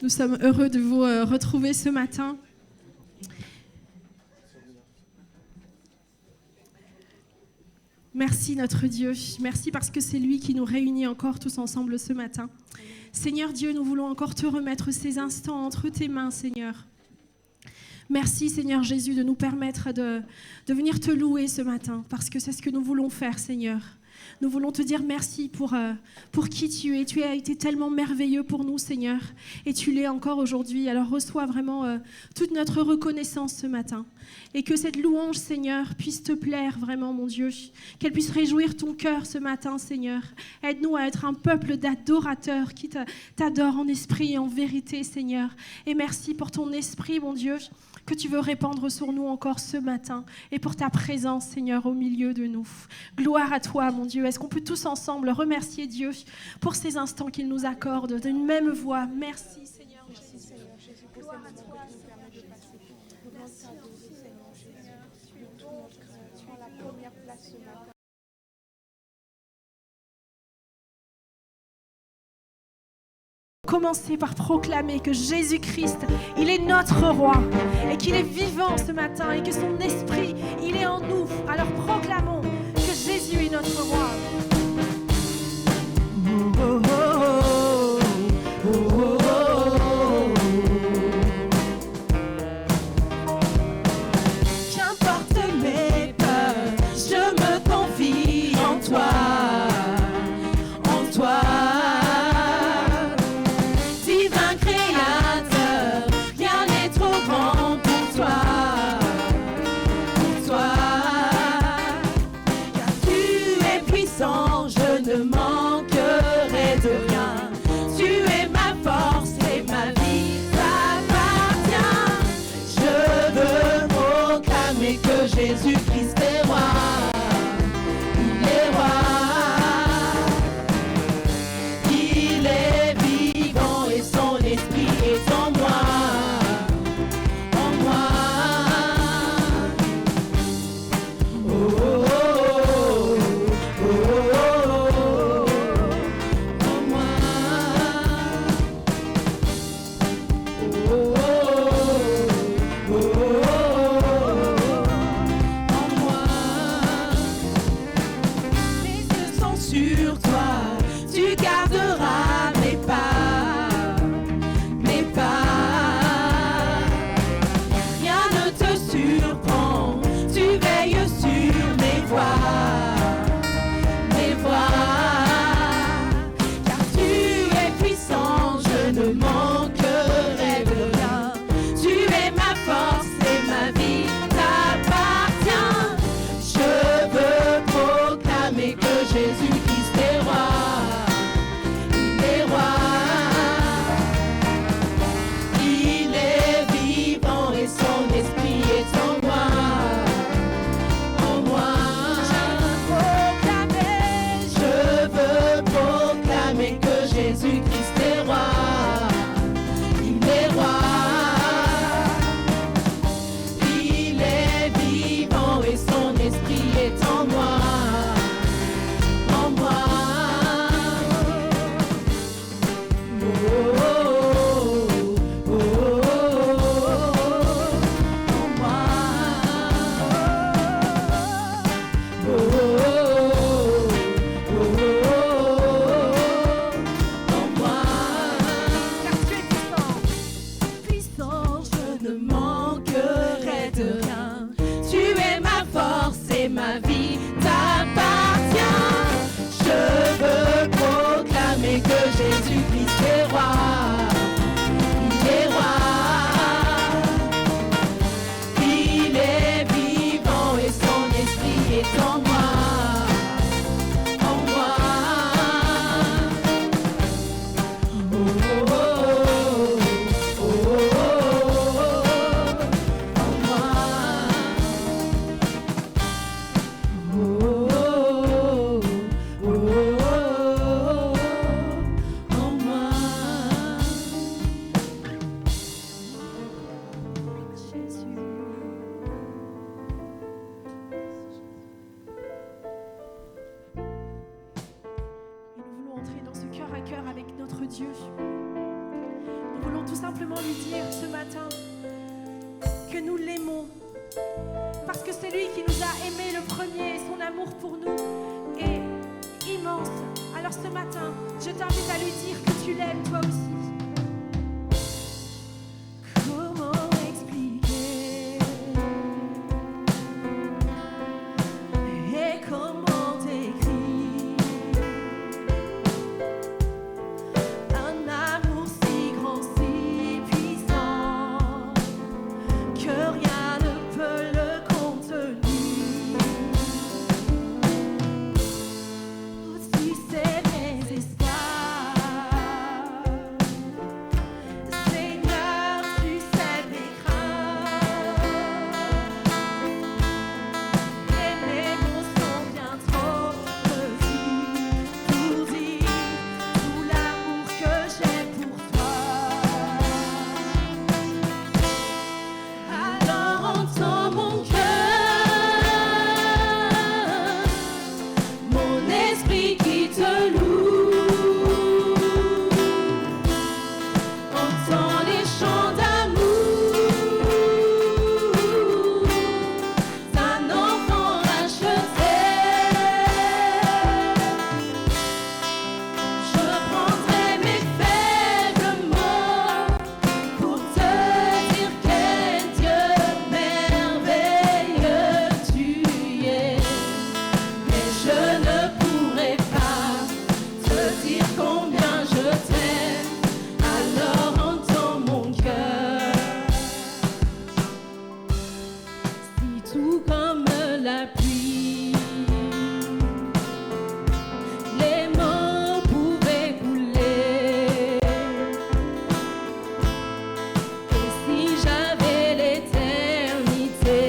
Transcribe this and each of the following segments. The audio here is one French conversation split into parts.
Nous sommes heureux de vous retrouver ce matin. Merci notre Dieu, merci parce que c'est lui qui nous réunit encore tous ensemble ce matin. Seigneur Dieu, nous voulons encore te remettre ces instants entre tes mains, Seigneur. Merci Seigneur Jésus de nous permettre de venir te louer ce matin, parce que c'est ce que nous voulons faire, Seigneur. Nous voulons te dire merci pour qui tu es. Tu as été tellement merveilleux pour nous, Seigneur, et tu l'es encore aujourd'hui. Alors reçois vraiment toute notre reconnaissance ce matin. Et que cette louange, Seigneur, puisse te plaire vraiment, mon Dieu. Qu'elle puisse réjouir ton cœur ce matin, Seigneur. Aide-nous à être un peuple d'adorateurs qui t'adorent en esprit et en vérité, Seigneur. Et merci pour ton esprit, mon Dieu, que tu veux répandre sur nous encore ce matin. Et pour ta présence, Seigneur, au milieu de nous. Gloire à toi, mon Dieu. Est-ce qu'on peut tous ensemble remercier Dieu pour ces instants qu'il nous accorde d'une même voix? Merci, Seigneur. Merci, Seigneur Jésus, pour gloire à toi, qui nous permet de passer. Merci, Seigneur Jésus. Tu es tout notre cœur. Tu es la première place ce matin. Commencer par proclamer que Jésus-Christ, il est notre roi et qu'il est vivant ce matin et que son esprit, il est en nous. Alors proclamons que Jésus est notre roi. Qu'importe mes peurs, je me confie en toi, en toi. Divin Créateur, rien n'est trop grand pour toi, car tu es puissant, je ne manquerai de rien. Tu es ma force et ma vie t'appartient. Je veux proclamer que Jésus-Christ est roi. Il est roi. Il est vivant et son esprit est en moi. En moi. Oh, oh, oh, oh, oh, oh, en moi. Oh, oh, oh, en moi. Mes yeux sont sur toi, tu garderas mes pas, mes pas. Rien ne te surprend, tu veilles sur mes voies, car tu es puissant, je ne manquerai de rien. Tu es ma force et ma vie t'appartient. Je veux proclamer que Jésus-Christ est roi. Il est roi. Il est vivant et son esprit est en moi. En moi. Je veux proclamer que Jésus-Christ est roi. Il est roi. Il est vivant et son esprit est en moi. En moi. Oh, oh, oh, oh, oh, en moi. Oh, oh, oh, en moi. Car tu es puissant. Puissant, je ne manquerai de rien. Tu es ma force et ma vie t'appartient. Je veux proclamer que Jésus-Christ est roi. Il est roi. Il est vivant et son esprit est en moi. En moi. Oh, oh, oh, oh, oh, en moi. Oh, oh, oh, oh, en moi. Et nous voulons entrer dans ce cœur à cœur avec notre Dieu. voulons tout simplement lui dire ce matin que nous l'aimons. Parce que c'est lui qui nous a aimés le premier et son amour pour nous est immense. Alors ce matin, je t'invite à lui dire que tu l'aimes toi aussi. Comment expliquer et comment décrire un amour si grand, si puissant que rien ne peut le contenir. Aussi c'est mes esclaves. Seigneur, tu sais mes craintes. Et mes mots sont bien trop petits pour dire tout l'amour que j'ai pour toi. Alors entends mon cœur, mon esprit qui te loue. Entends les chants d'amour d'un enfant racheté. Je prendrai mes faibles mots pour te dire quel Dieu merveilleux tu es. Mais je ne pourrai pas te dire combien je t'aime. Alors entends mon cœur. Si tout comme la pluie, les mots pouvaient couler. Et si j'avais l'éternité,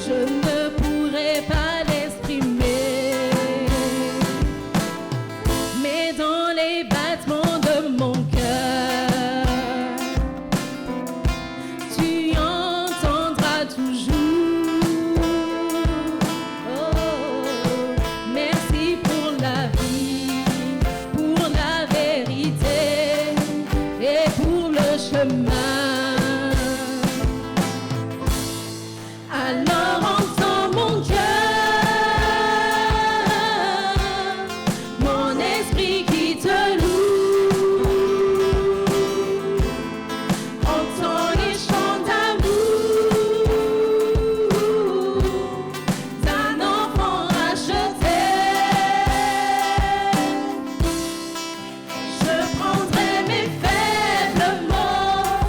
je ne pourrais pas l'exprimer. Mais dans les battements de mon cœur, tu entendras toujours. Oh, merci pour la vie, pour la vérité et pour le chemin. Alors entends mon cœur, mon esprit qui te loue. Entends les chants d'amour d'un enfant racheté. Je prendrai mes faibles mots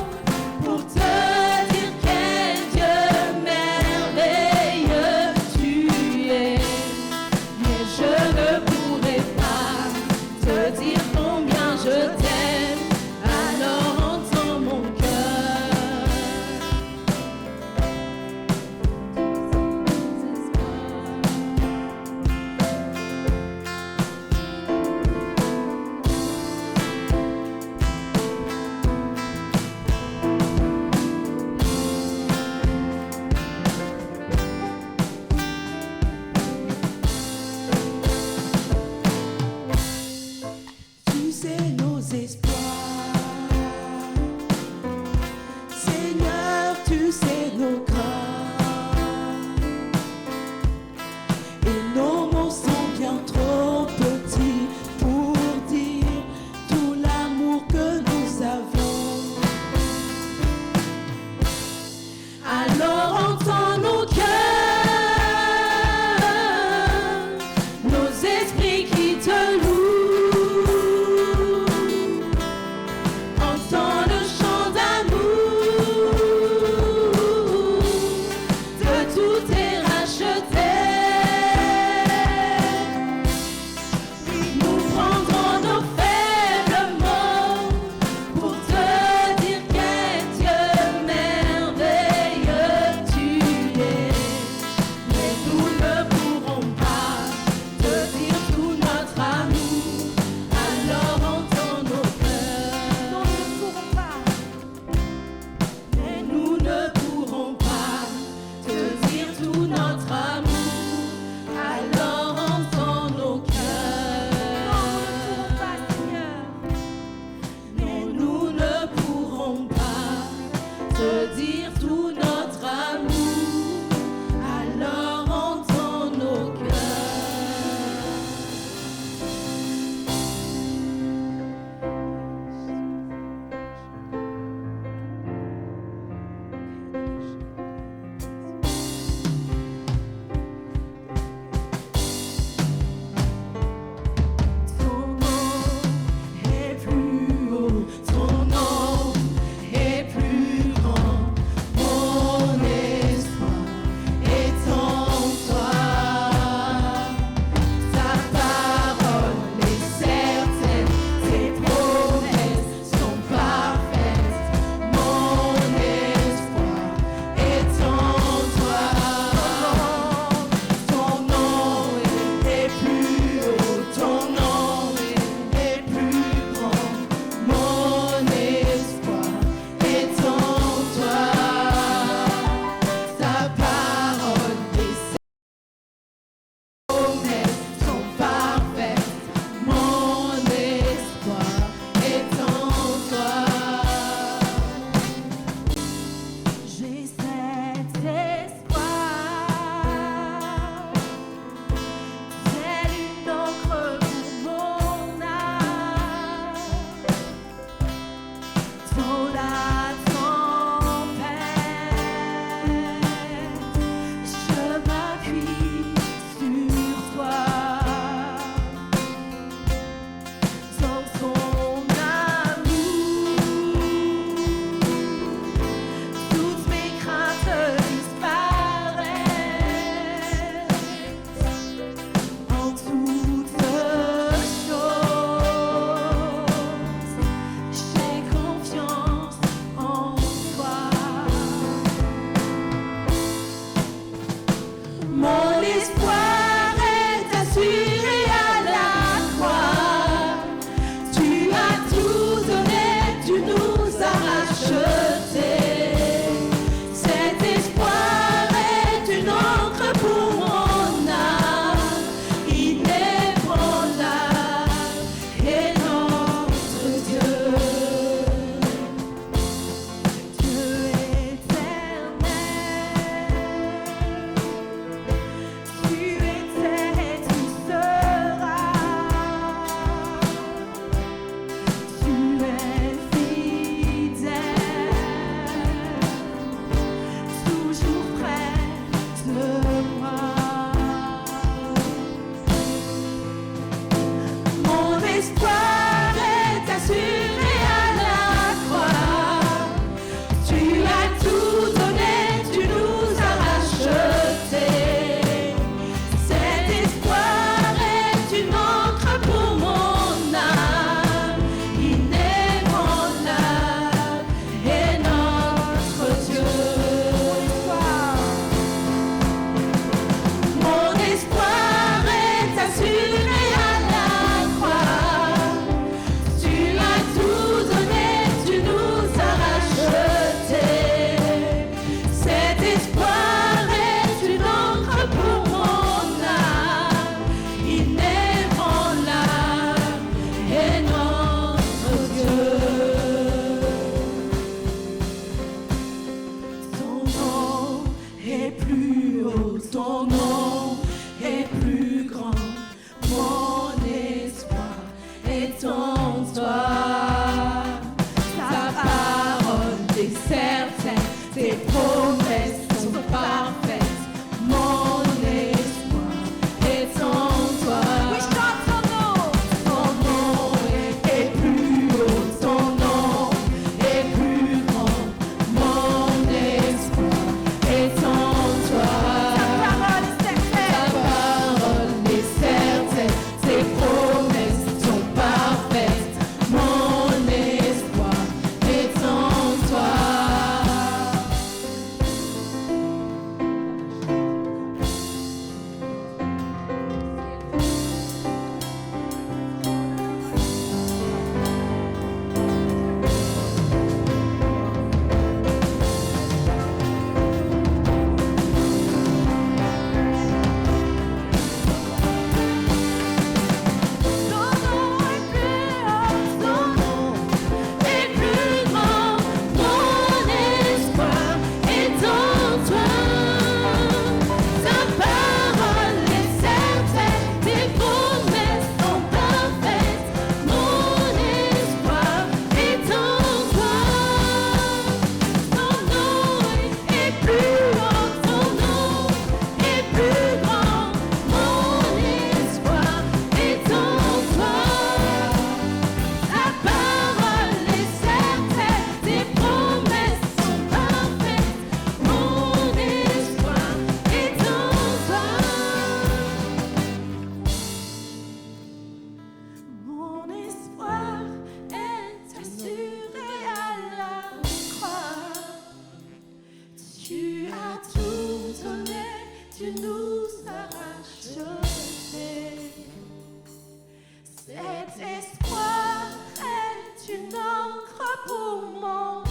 pour mon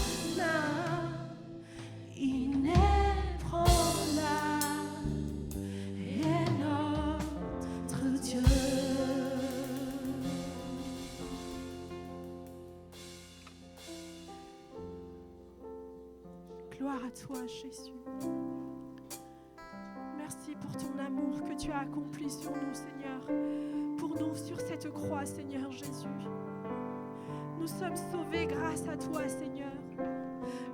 âme, inébranlable est notre Dieu. Gloire à toi, Jésus. Merci pour ton amour que tu as accompli sur nous, Seigneur. Pour nous, sur cette croix, Seigneur Jésus. Nous sommes sauvés grâce à toi, Seigneur.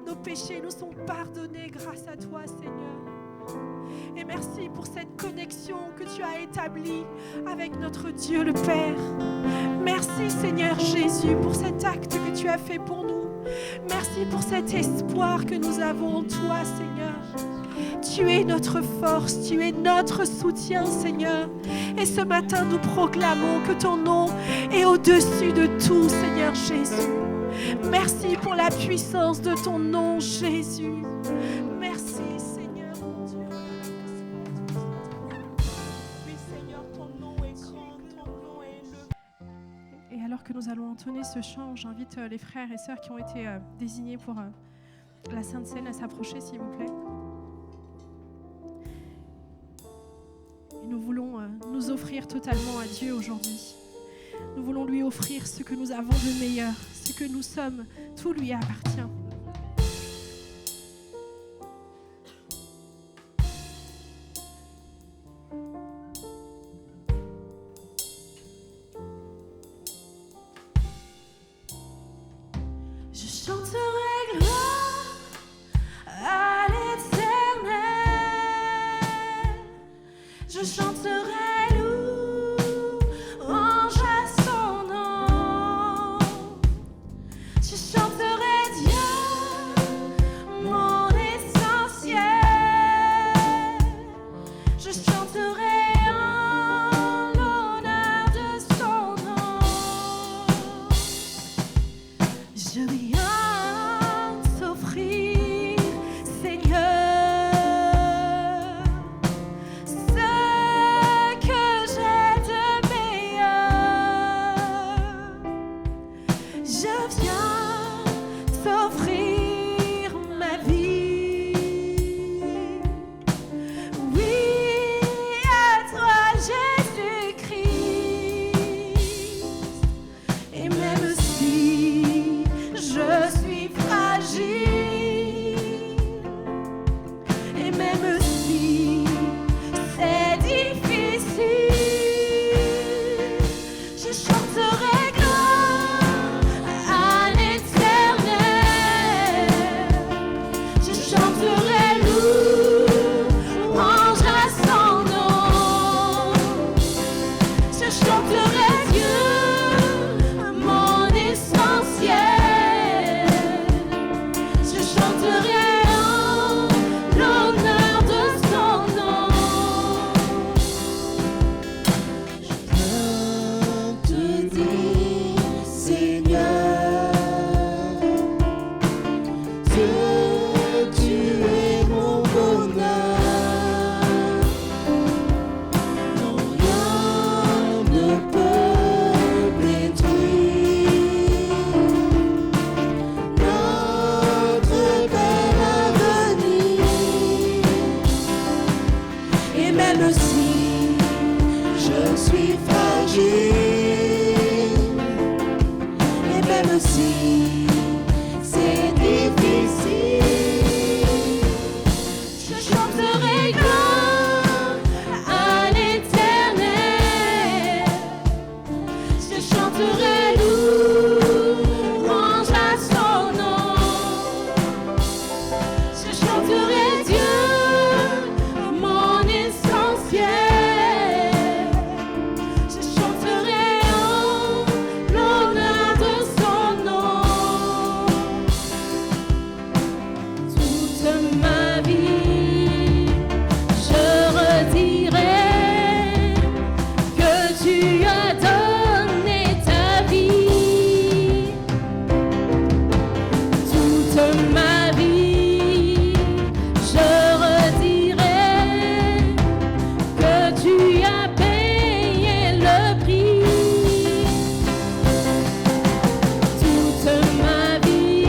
Nos péchés nous sont pardonnés grâce à toi, Seigneur. Et merci pour cette connexion que tu as établie avec notre Dieu le Père. Merci, Seigneur Jésus, pour cet acte que tu as fait pour nous. Merci pour cet espoir que nous avons en toi, Seigneur. Tu es notre force, tu es notre soutien, Seigneur. Et ce matin, nous proclamons que ton nom est au-dessus de tout, Seigneur Jésus. Merci pour la puissance de ton nom, Jésus. Merci, Seigneur, mon Dieu. Oui, Seigneur, ton nom est grand, ton nom est élevé. Et alors que nous allons entonner ce chant, j'invite les frères et sœurs qui ont été désignés pour la Sainte Seine à s'approcher, s'il vous plaît. Et nous voulons nous offrir totalement à Dieu aujourd'hui. Nous voulons lui offrir ce que nous avons de meilleur, ce que nous sommes, tout lui appartient. Je chanterai gloire à l'Éternel. Je chanterai louange à son nom. Je chanterai Dieu, mon essentiel. Je chanterai en l'honneur de son nom. Je viens t'offrir, Seigneur, ce que j'ai de meilleur. Je viens t'offrir ma vie. Oui, à toi, Jésus-Christ. Et même si je suis fragile, et même si c'est difficile, je chanterai gloire à l'Éternel. Je chanterai louange à son nom. Je chanterai Dieu, mon essentiel. Je chanterai en l'honneur de son nom. Je te dis, Seigneur, que tu es mon bonheur. Non, rien ne peut détruire notre bel avenir. Et même si je suis fragile, et même si c'est difficile, je chanterai gloire à l'Éternel. Je chanterai louange à son nom. Je chanterai Dieu, mon essentiel. Je chanterai en l'honneur de son nom. Toute ma vie, je redirai que tu as donné ta vie. Toute ma vie, je redirai que tu as payé le prix. Toute ma vie,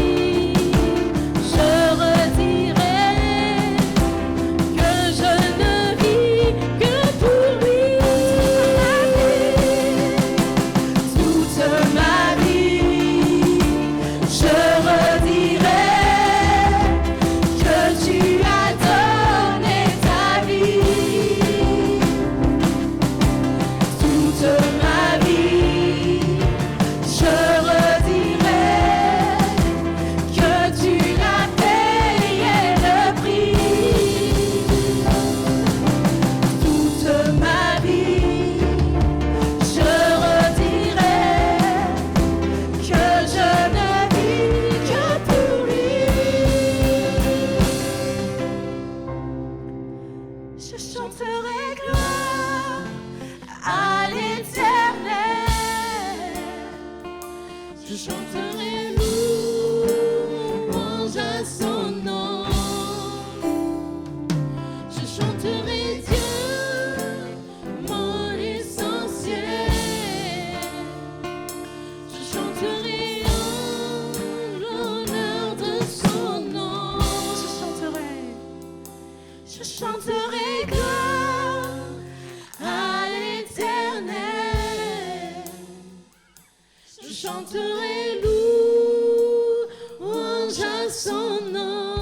son nom.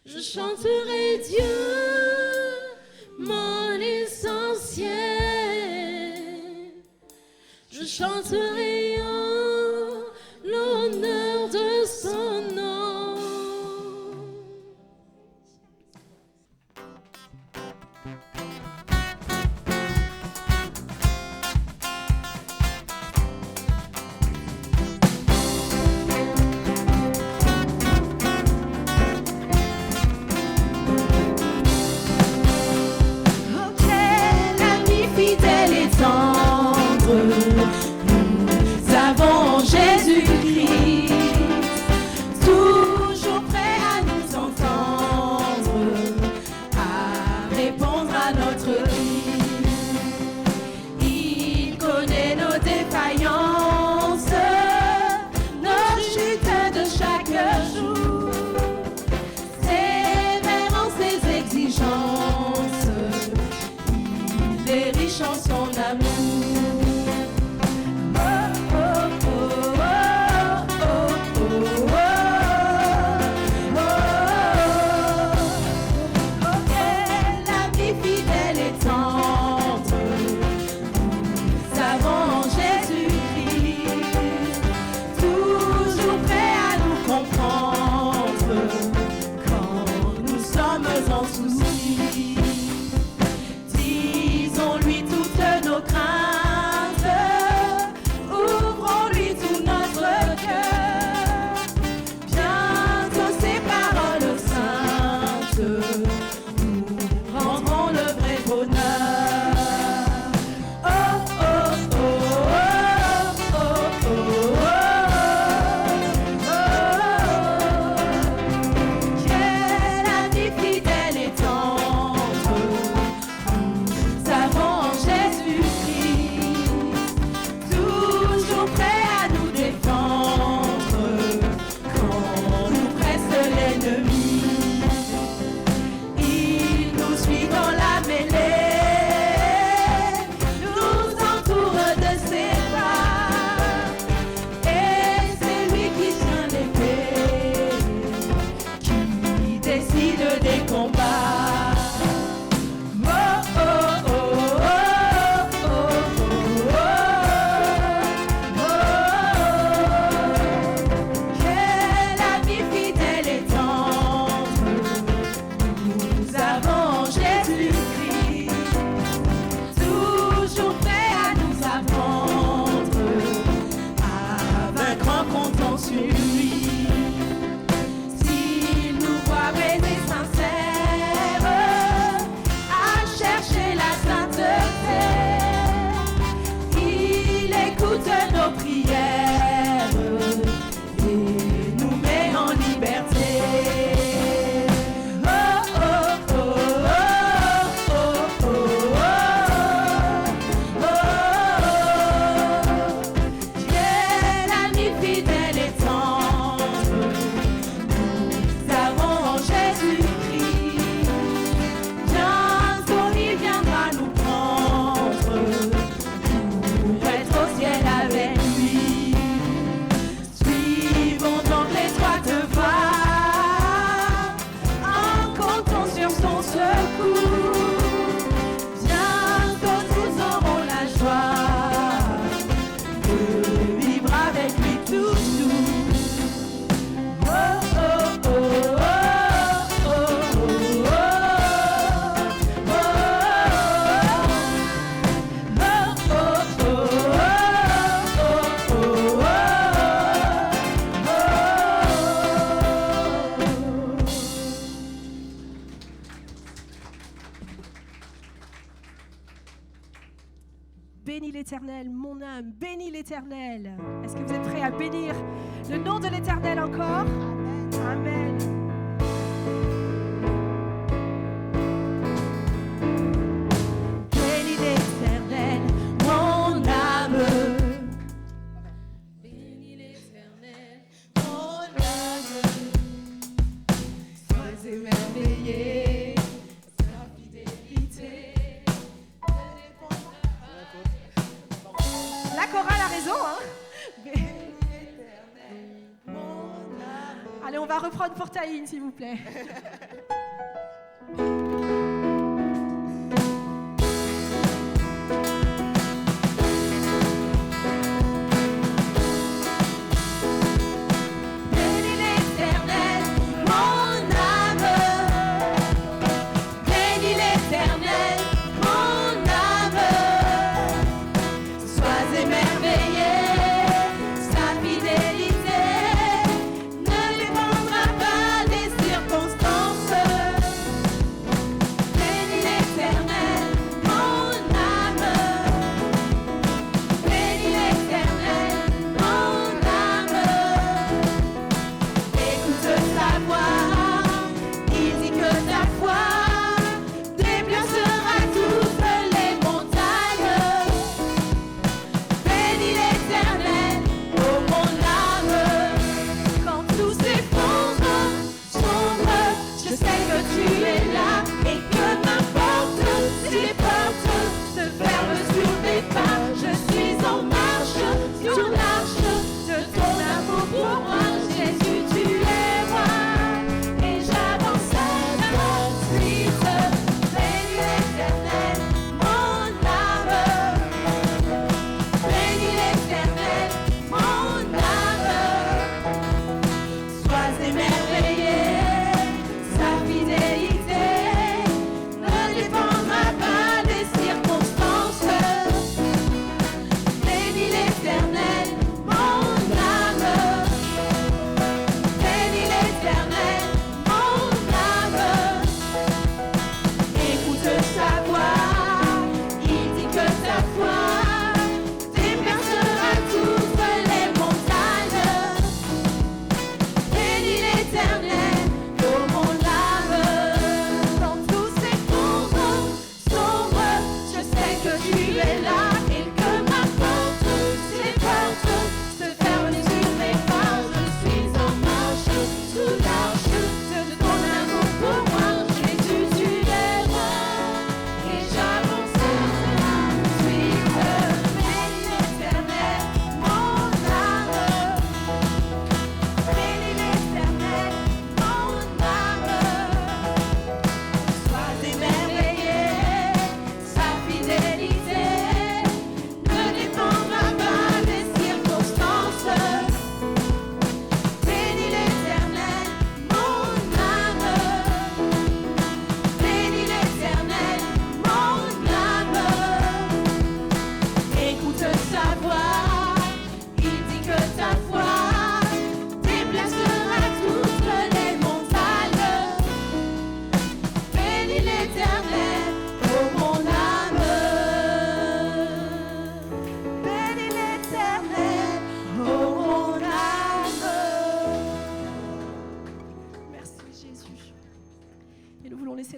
Je chanterai Dieu, mon essentiel. Je chanterai en l'honneur de son nom. Nous avons Jésus-Christ, toujours prêt à nous entendre, à répondre à notre cri. Il connaît nos défaillances, nos chutes de chaque jour, sévère en ses exigences, il est riche en son amour. Bénis l'Éternel, mon âme, bénis l'Éternel. Est-ce que vous êtes prêts à bénir le nom de l'Éternel encore? Amen. Bénis l'Éternel, mon âme. Bénis l'Éternel, mon âme. Sois émerveillé, sa fidélité. La chorale a raison, hein? Bénis l'Éternel, mon Allez, on va reprendre pour Taïn, s'il vous plaît.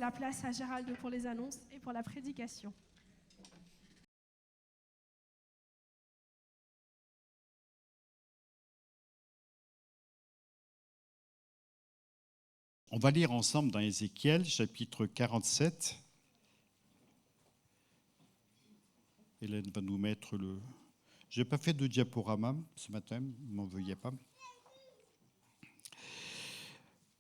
La place à Gérald pour les annonces et pour la prédication. On va lire ensemble dans Ézéchiel, chapitre 47. Hélène va nous mettre le... Je n'ai pas fait de diaporama ce matin, ne m'en veuillez pas.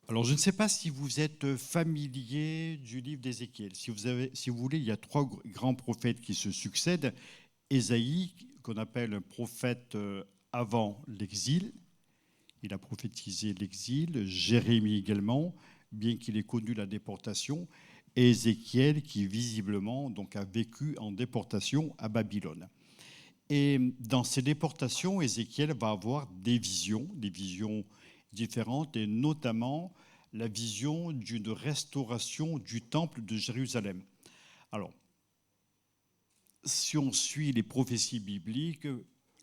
Alors, je ne sais pas si vous êtes familier du livre d'Ézéchiel. Si vous voulez, il y a 3 grands prophètes qui se succèdent. Ésaïe, qu'on appelle un prophète avant l'exil. Il a prophétisé l'exil. Jérémie également, bien qu'il ait connu la déportation. Et Ézéchiel, qui visiblement donc, a vécu en déportation à Babylone. Et dans ces déportations, Ézéchiel va avoir des visions différentes, et notamment la vision d'une restauration du temple de Jérusalem. Alors, si on suit les prophéties bibliques,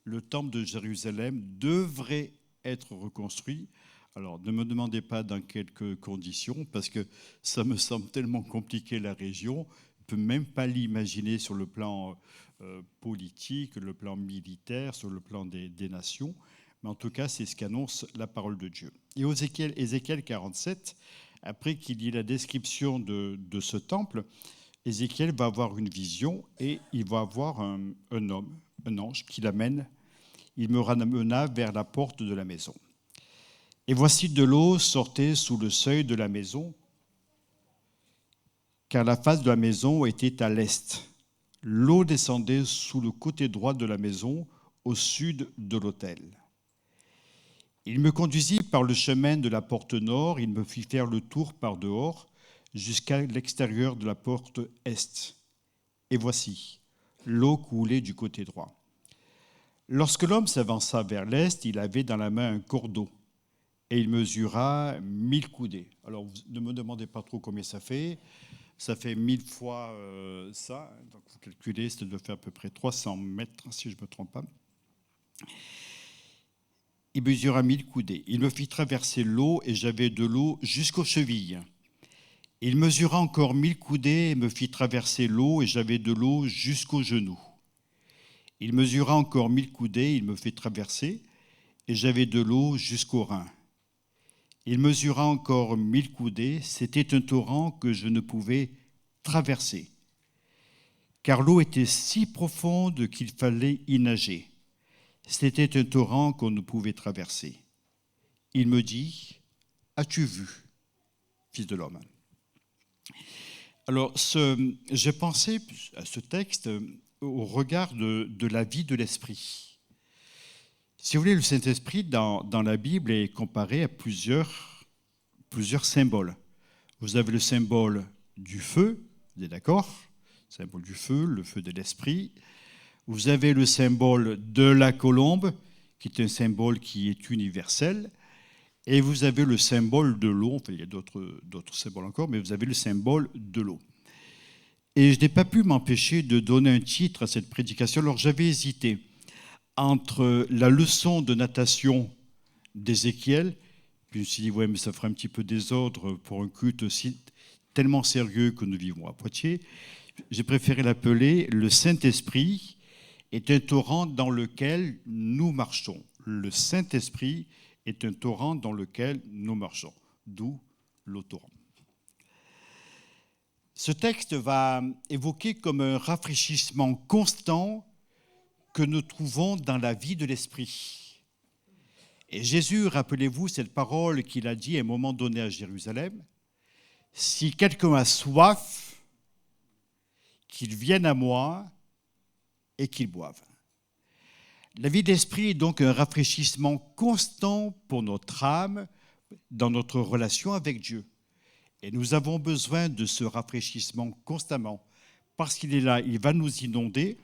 le temple de Jérusalem devrait être reconstruit. Alors, ne me demandez pas dans quelles conditions, parce que ça me semble tellement compliqué la région, je ne peux même pas l'imaginer sur le plan politique, le plan militaire, sur le plan des nations. Mais en tout cas, c'est ce qu'annonce la parole de Dieu. Et Ézéchiel 47, après qu'il y ait la description de ce temple, Ézéchiel va avoir une vision et il va avoir un homme, un ange, qui l'amène. Il me ramena vers la porte de la maison. Et voici de l'eau sortait sous le seuil de la maison, car la face de la maison était à l'est. L'eau descendait sous le côté droit de la maison, au sud de l'autel. Il me conduisit par le chemin de la porte nord, il me fit faire le tour par dehors, jusqu'à l'extérieur de la porte est. Et voici, l'eau coulait du côté droit. Lorsque l'homme s'avança vers l'est, il avait dans la main un cordeau, et il mesura 1000 coudées. Alors, ne me demandez pas trop combien ça fait. Ça fait 1000 fois ça. Donc, vous calculez, ça doit faire à peu près 300 mètres, si je ne me trompe pas. Il mesura 1000 coudées. Il me fit traverser l'eau, et j'avais de l'eau jusqu'aux chevilles. Il mesura encore 1000 coudées et me fit traverser l'eau, et j'avais de l'eau jusqu'aux genoux. Il mesura encore 1000 coudées, il me fit traverser, et j'avais de l'eau jusqu'aux reins. Il mesura encore 1000 coudées, c'était un torrent que je ne pouvais traverser, car l'eau était si profonde qu'il fallait y nager. C'était un torrent qu'on ne pouvait traverser. Il me dit, « As-tu vu, fils de l'homme ?» Alors, j'ai pensé à ce texte au regard de la vie de l'esprit. Si vous voulez, le Saint-Esprit, dans la Bible, est comparé à plusieurs symboles. Vous avez le symbole du feu, vous êtes d'accord ? Le symbole du feu, le feu de l'esprit. Vous avez le symbole de la colombe, qui est un symbole qui est universel. Et vous avez le symbole de l'eau, enfin, il y a d'autres symboles encore, mais vous avez le symbole de l'eau. Et je n'ai pas pu m'empêcher de donner un titre à cette prédication. Alors j'avais hésité entre la leçon de natation d'Ézéchiel, puis je me suis dit, ouais, mais ça ferait un petit peu désordre pour un culte aussi tellement sérieux que nous vivons à Poitiers. J'ai préféré l'appeler « Le Saint-Esprit est un torrent dans lequel nous marchons ». Le Saint-Esprit est un torrent dans lequel nous marchons, d'où l'eau torrent. Ce texte va évoquer comme un rafraîchissement constant que nous trouvons dans la vie de l'esprit. Et Jésus, rappelez-vous cette parole qu'il a dit à un moment donné à Jérusalem, « Si quelqu'un a soif, qu'il vienne à moi et qu'il boive. » La vie d'esprit est donc un rafraîchissement constant pour notre âme dans notre relation avec Dieu. Et nous avons besoin de ce rafraîchissement constamment parce qu'il est là, il va nous inonder.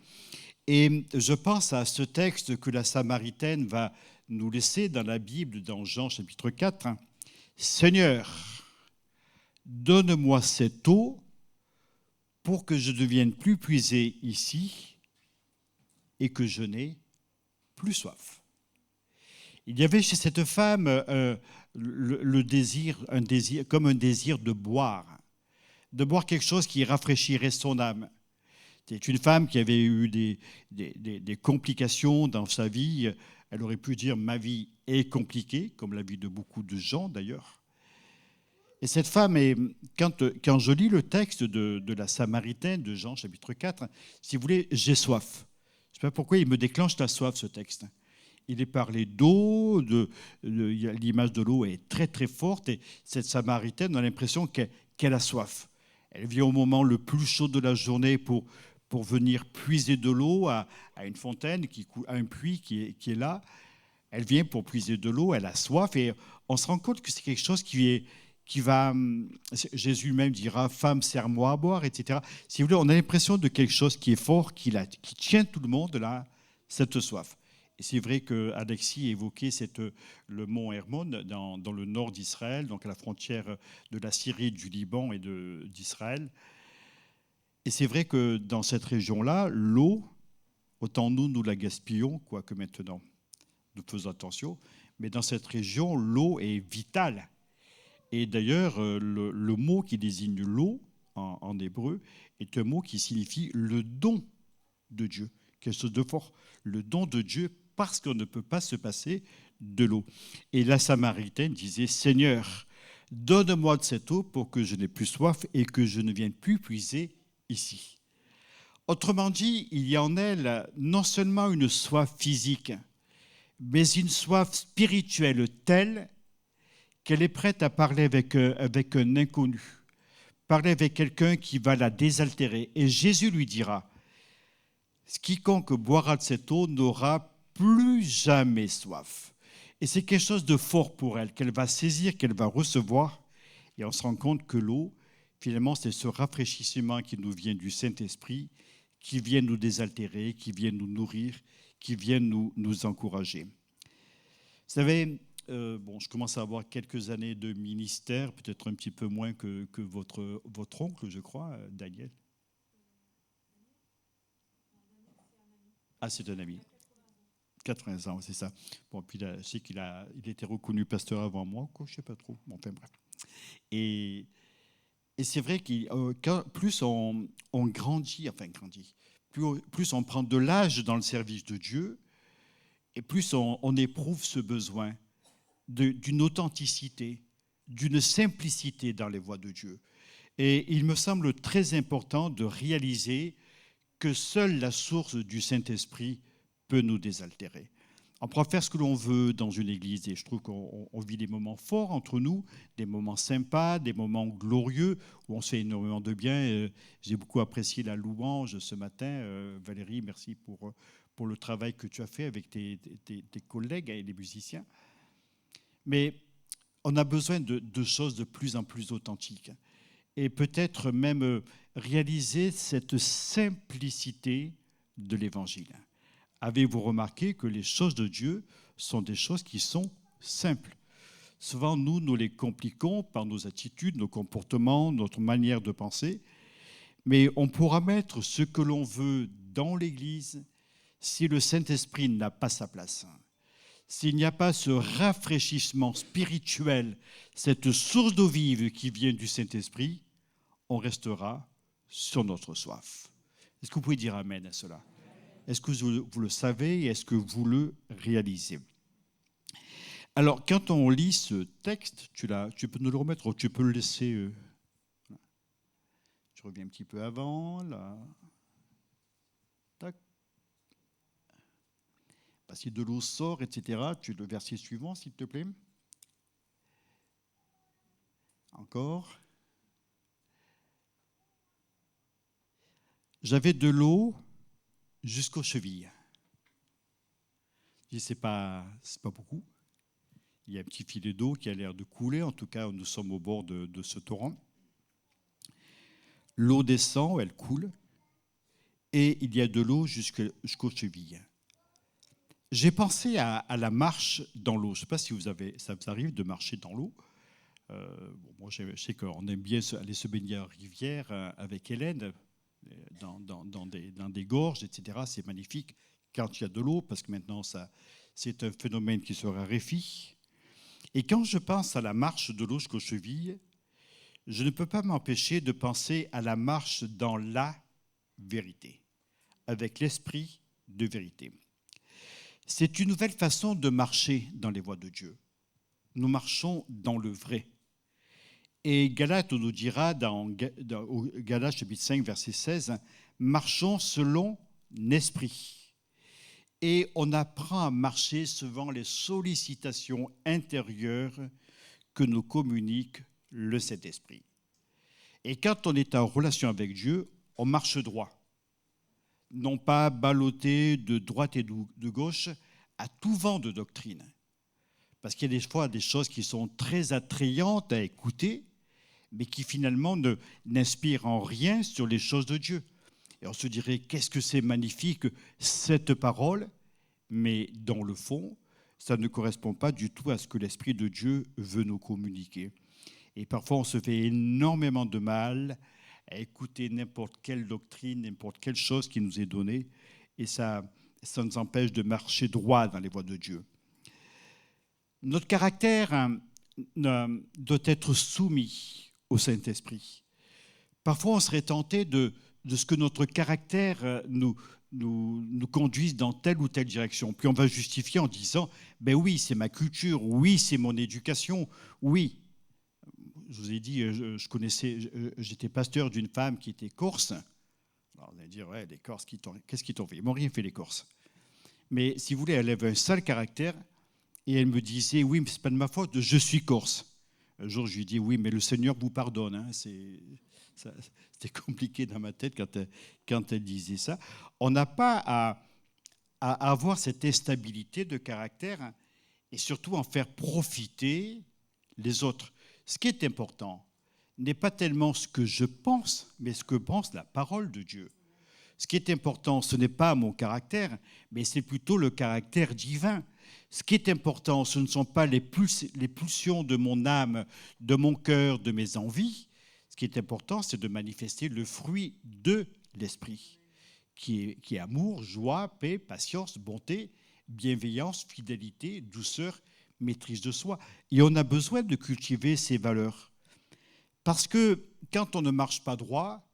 Et je pense à ce texte que la Samaritaine va nous laisser dans la Bible, dans Jean chapitre 4. « Seigneur, donne-moi cette eau pour que je ne devienne plus puisé ici et que je n'ai plus soif. » Il y avait chez cette femme le désir, comme un désir de boire quelque chose qui rafraîchirait son âme. C'est une femme qui avait eu des complications dans sa vie. Elle aurait pu dire « ma vie est compliquée », comme la vie de beaucoup de gens d'ailleurs. Et cette femme, quand je lis le texte de la Samaritaine de Jean chapitre 4, si vous voulez, j'ai soif. Je ne sais pas pourquoi il me déclenche la soif, ce texte. Il est parlé d'eau, l'image de l'eau est très très forte, et cette Samaritaine, on a l'impression qu'elle a soif. Elle vient au moment le plus chaud de la journée pour venir puiser de l'eau à une fontaine, à un puits qui est là. Elle vient pour puiser de l'eau, elle a soif, et on se rend compte que c'est quelque chose qui va... Jésus même dira « Femme, sers-moi à boire », etc. Si vous voulez, on a l'impression de quelque chose qui est fort, qui tient tout le monde, là, cette soif. Et c'est vrai qu'Alexis évoquait le mont Hermon dans le nord d'Israël, donc à la frontière de la Syrie, du Liban et d'Israël. Et c'est vrai que dans cette région-là, l'eau, autant nous la gaspillons, quoique maintenant nous faisons attention, mais dans cette région, l'eau est vitale. Et d'ailleurs, le mot qui désigne l'eau en hébreu est un mot qui signifie le don de Dieu, quelque chose de fort, le don de Dieu, parce qu'on ne peut pas se passer de l'eau. Et la Samaritaine disait « Seigneur, donne-moi de cette eau pour que je n'ai plus soif et que je ne vienne plus puiser ici. » Autrement dit, il y a en elle non seulement une soif physique, mais une soif spirituelle telle qu'elle est prête à parler avec un inconnu, parler avec quelqu'un qui va la désaltérer. Et Jésus lui dira, quiconque boira de cette eau n'aura plus jamais soif. Et c'est quelque chose de fort pour elle, qu'elle va saisir, qu'elle va recevoir. Et on se rend compte que l'eau, finalement, c'est ce rafraîchissement qui nous vient du Saint-Esprit, qui vient nous désaltérer, qui vient nous nourrir, qui vient nous encourager. Vous savez, je commence à avoir quelques années de ministère, peut-être un petit peu moins que votre oncle, je crois, Daniel. Ah, c'est un ami. 80 ans, c'est ça. Bon, puis là, je sais qu'il était reconnu pasteur avant moi, quoi, je ne sais pas trop. Bon, enfin bref. Et c'est vrai que plus on grandit, plus on prend de l'âge dans le service de Dieu, et plus on éprouve ce besoin d'une authenticité, d'une simplicité dans les voies de Dieu. Et il me semble très important de réaliser que seule la source du Saint-Esprit peut nous désaltérer. On pourra faire ce que l'on veut dans une église, et je trouve qu'on vit des moments forts entre nous, des moments sympas, des moments glorieux, où on se fait énormément de bien. J'ai beaucoup apprécié la louange ce matin. Valérie, merci pour le travail que tu as fait avec tes collègues et les musiciens. Mais on a besoin de choses de plus en plus authentiques. Et peut-être même réaliser cette simplicité de l'Évangile. Avez-vous remarqué que les choses de Dieu sont des choses qui sont simples? Souvent, nous les compliquons par nos attitudes, nos comportements, notre manière de penser. Mais on pourra mettre ce que l'on veut dans l'Église si le Saint-Esprit n'a pas sa place. S'il n'y a pas ce rafraîchissement spirituel, cette source d'eau vive qui vient du Saint-Esprit, on restera sur notre soif. Est-ce que vous pouvez dire amen à cela? Est-ce que vous le savez et est-ce que vous le réalisez? Alors, quand on lit ce texte, tu peux nous le remettre ou tu peux le laisser. Je reviens un petit peu avant, là. Tac. Si de l'eau sort, etc., le verset suivant, s'il te plaît. Encore. J'avais de l'eau jusqu'aux chevilles. C'est pas beaucoup. Il y a un petit filet d'eau qui a l'air de couler. En tout cas, nous sommes au bord de ce torrent. L'eau descend, elle coule. Et il y a de l'eau jusqu'aux chevilles. J'ai pensé à la marche dans l'eau. Je ne sais pas si ça vous arrive de marcher dans l'eau. Moi, je sais qu'on aime bien aller se baigner en rivière avec Hélène, dans des gorges, etc. C'est magnifique quand il y a de l'eau, parce que maintenant, c'est un phénomène qui se raréfie. Et quand je pense à la marche de l'eau jusqu'aux chevilles, je ne peux pas m'empêcher de penser à la marche dans la vérité, avec l'esprit de vérité. C'est une nouvelle façon de marcher dans les voies de Dieu. Nous marchons dans le vrai. Et Galates nous dira, au Galates chapitre 5, verset 16, « Marchons selon l'esprit ». Et on apprend à marcher selon les sollicitations intérieures que nous communique le Saint-Esprit. Et quand on est en relation avec Dieu, on marche droit. Non pas ballotté de droite et de gauche à tout vent de doctrine. Parce qu'il y a des fois des choses qui sont très attrayantes à écouter, mais qui finalement n'inspirent en rien sur les choses de Dieu. Et on se dirait, qu'est-ce que c'est magnifique cette parole, mais dans le fond, ça ne correspond pas du tout à ce que l'Esprit de Dieu veut nous communiquer. Et parfois, on se fait énormément de mal à écouter n'importe quelle doctrine, n'importe quelle chose qui nous est donnée, et ça nous empêche de marcher droit dans les voies de Dieu. Notre caractère doit être soumis au Saint-Esprit. Parfois, on serait tenté de ce que notre caractère nous conduise dans telle ou telle direction. Puis on va justifier en disant, ben oui, c'est ma culture, oui, c'est mon éducation, oui. Je vous ai dit, j'étais pasteur d'une femme qui était corse. Alors on allait dire, ouais, les Corses, qu'est-ce qu'ils t'ont fait? Ils m'ont rien fait, les Corses. Mais si vous voulez, elle avait un sale caractère et elle me disait, oui, mais ce n'est pas de ma faute, je suis corse. Un jour, je lui dis, oui, mais le Seigneur vous pardonne. Hein. C'était compliqué dans ma tête quand elle disait ça. On n'a pas à avoir cette instabilité de caractère, hein, et surtout en faire profiter les autres. Ce qui est important n'est pas tellement ce que je pense, mais ce que pense la parole de Dieu. Ce qui est important, ce n'est pas mon caractère, mais c'est plutôt le caractère divin. Ce qui est important, ce ne sont pas les pulsions de mon âme, de mon cœur, de mes envies. Ce qui est important, c'est de manifester le fruit de l'esprit, qui est amour, joie, paix, patience, bonté, bienveillance, fidélité, douceur, maîtrise de soi. Et on a besoin de cultiver ces valeurs. Parce que quand on ne marche pas droit,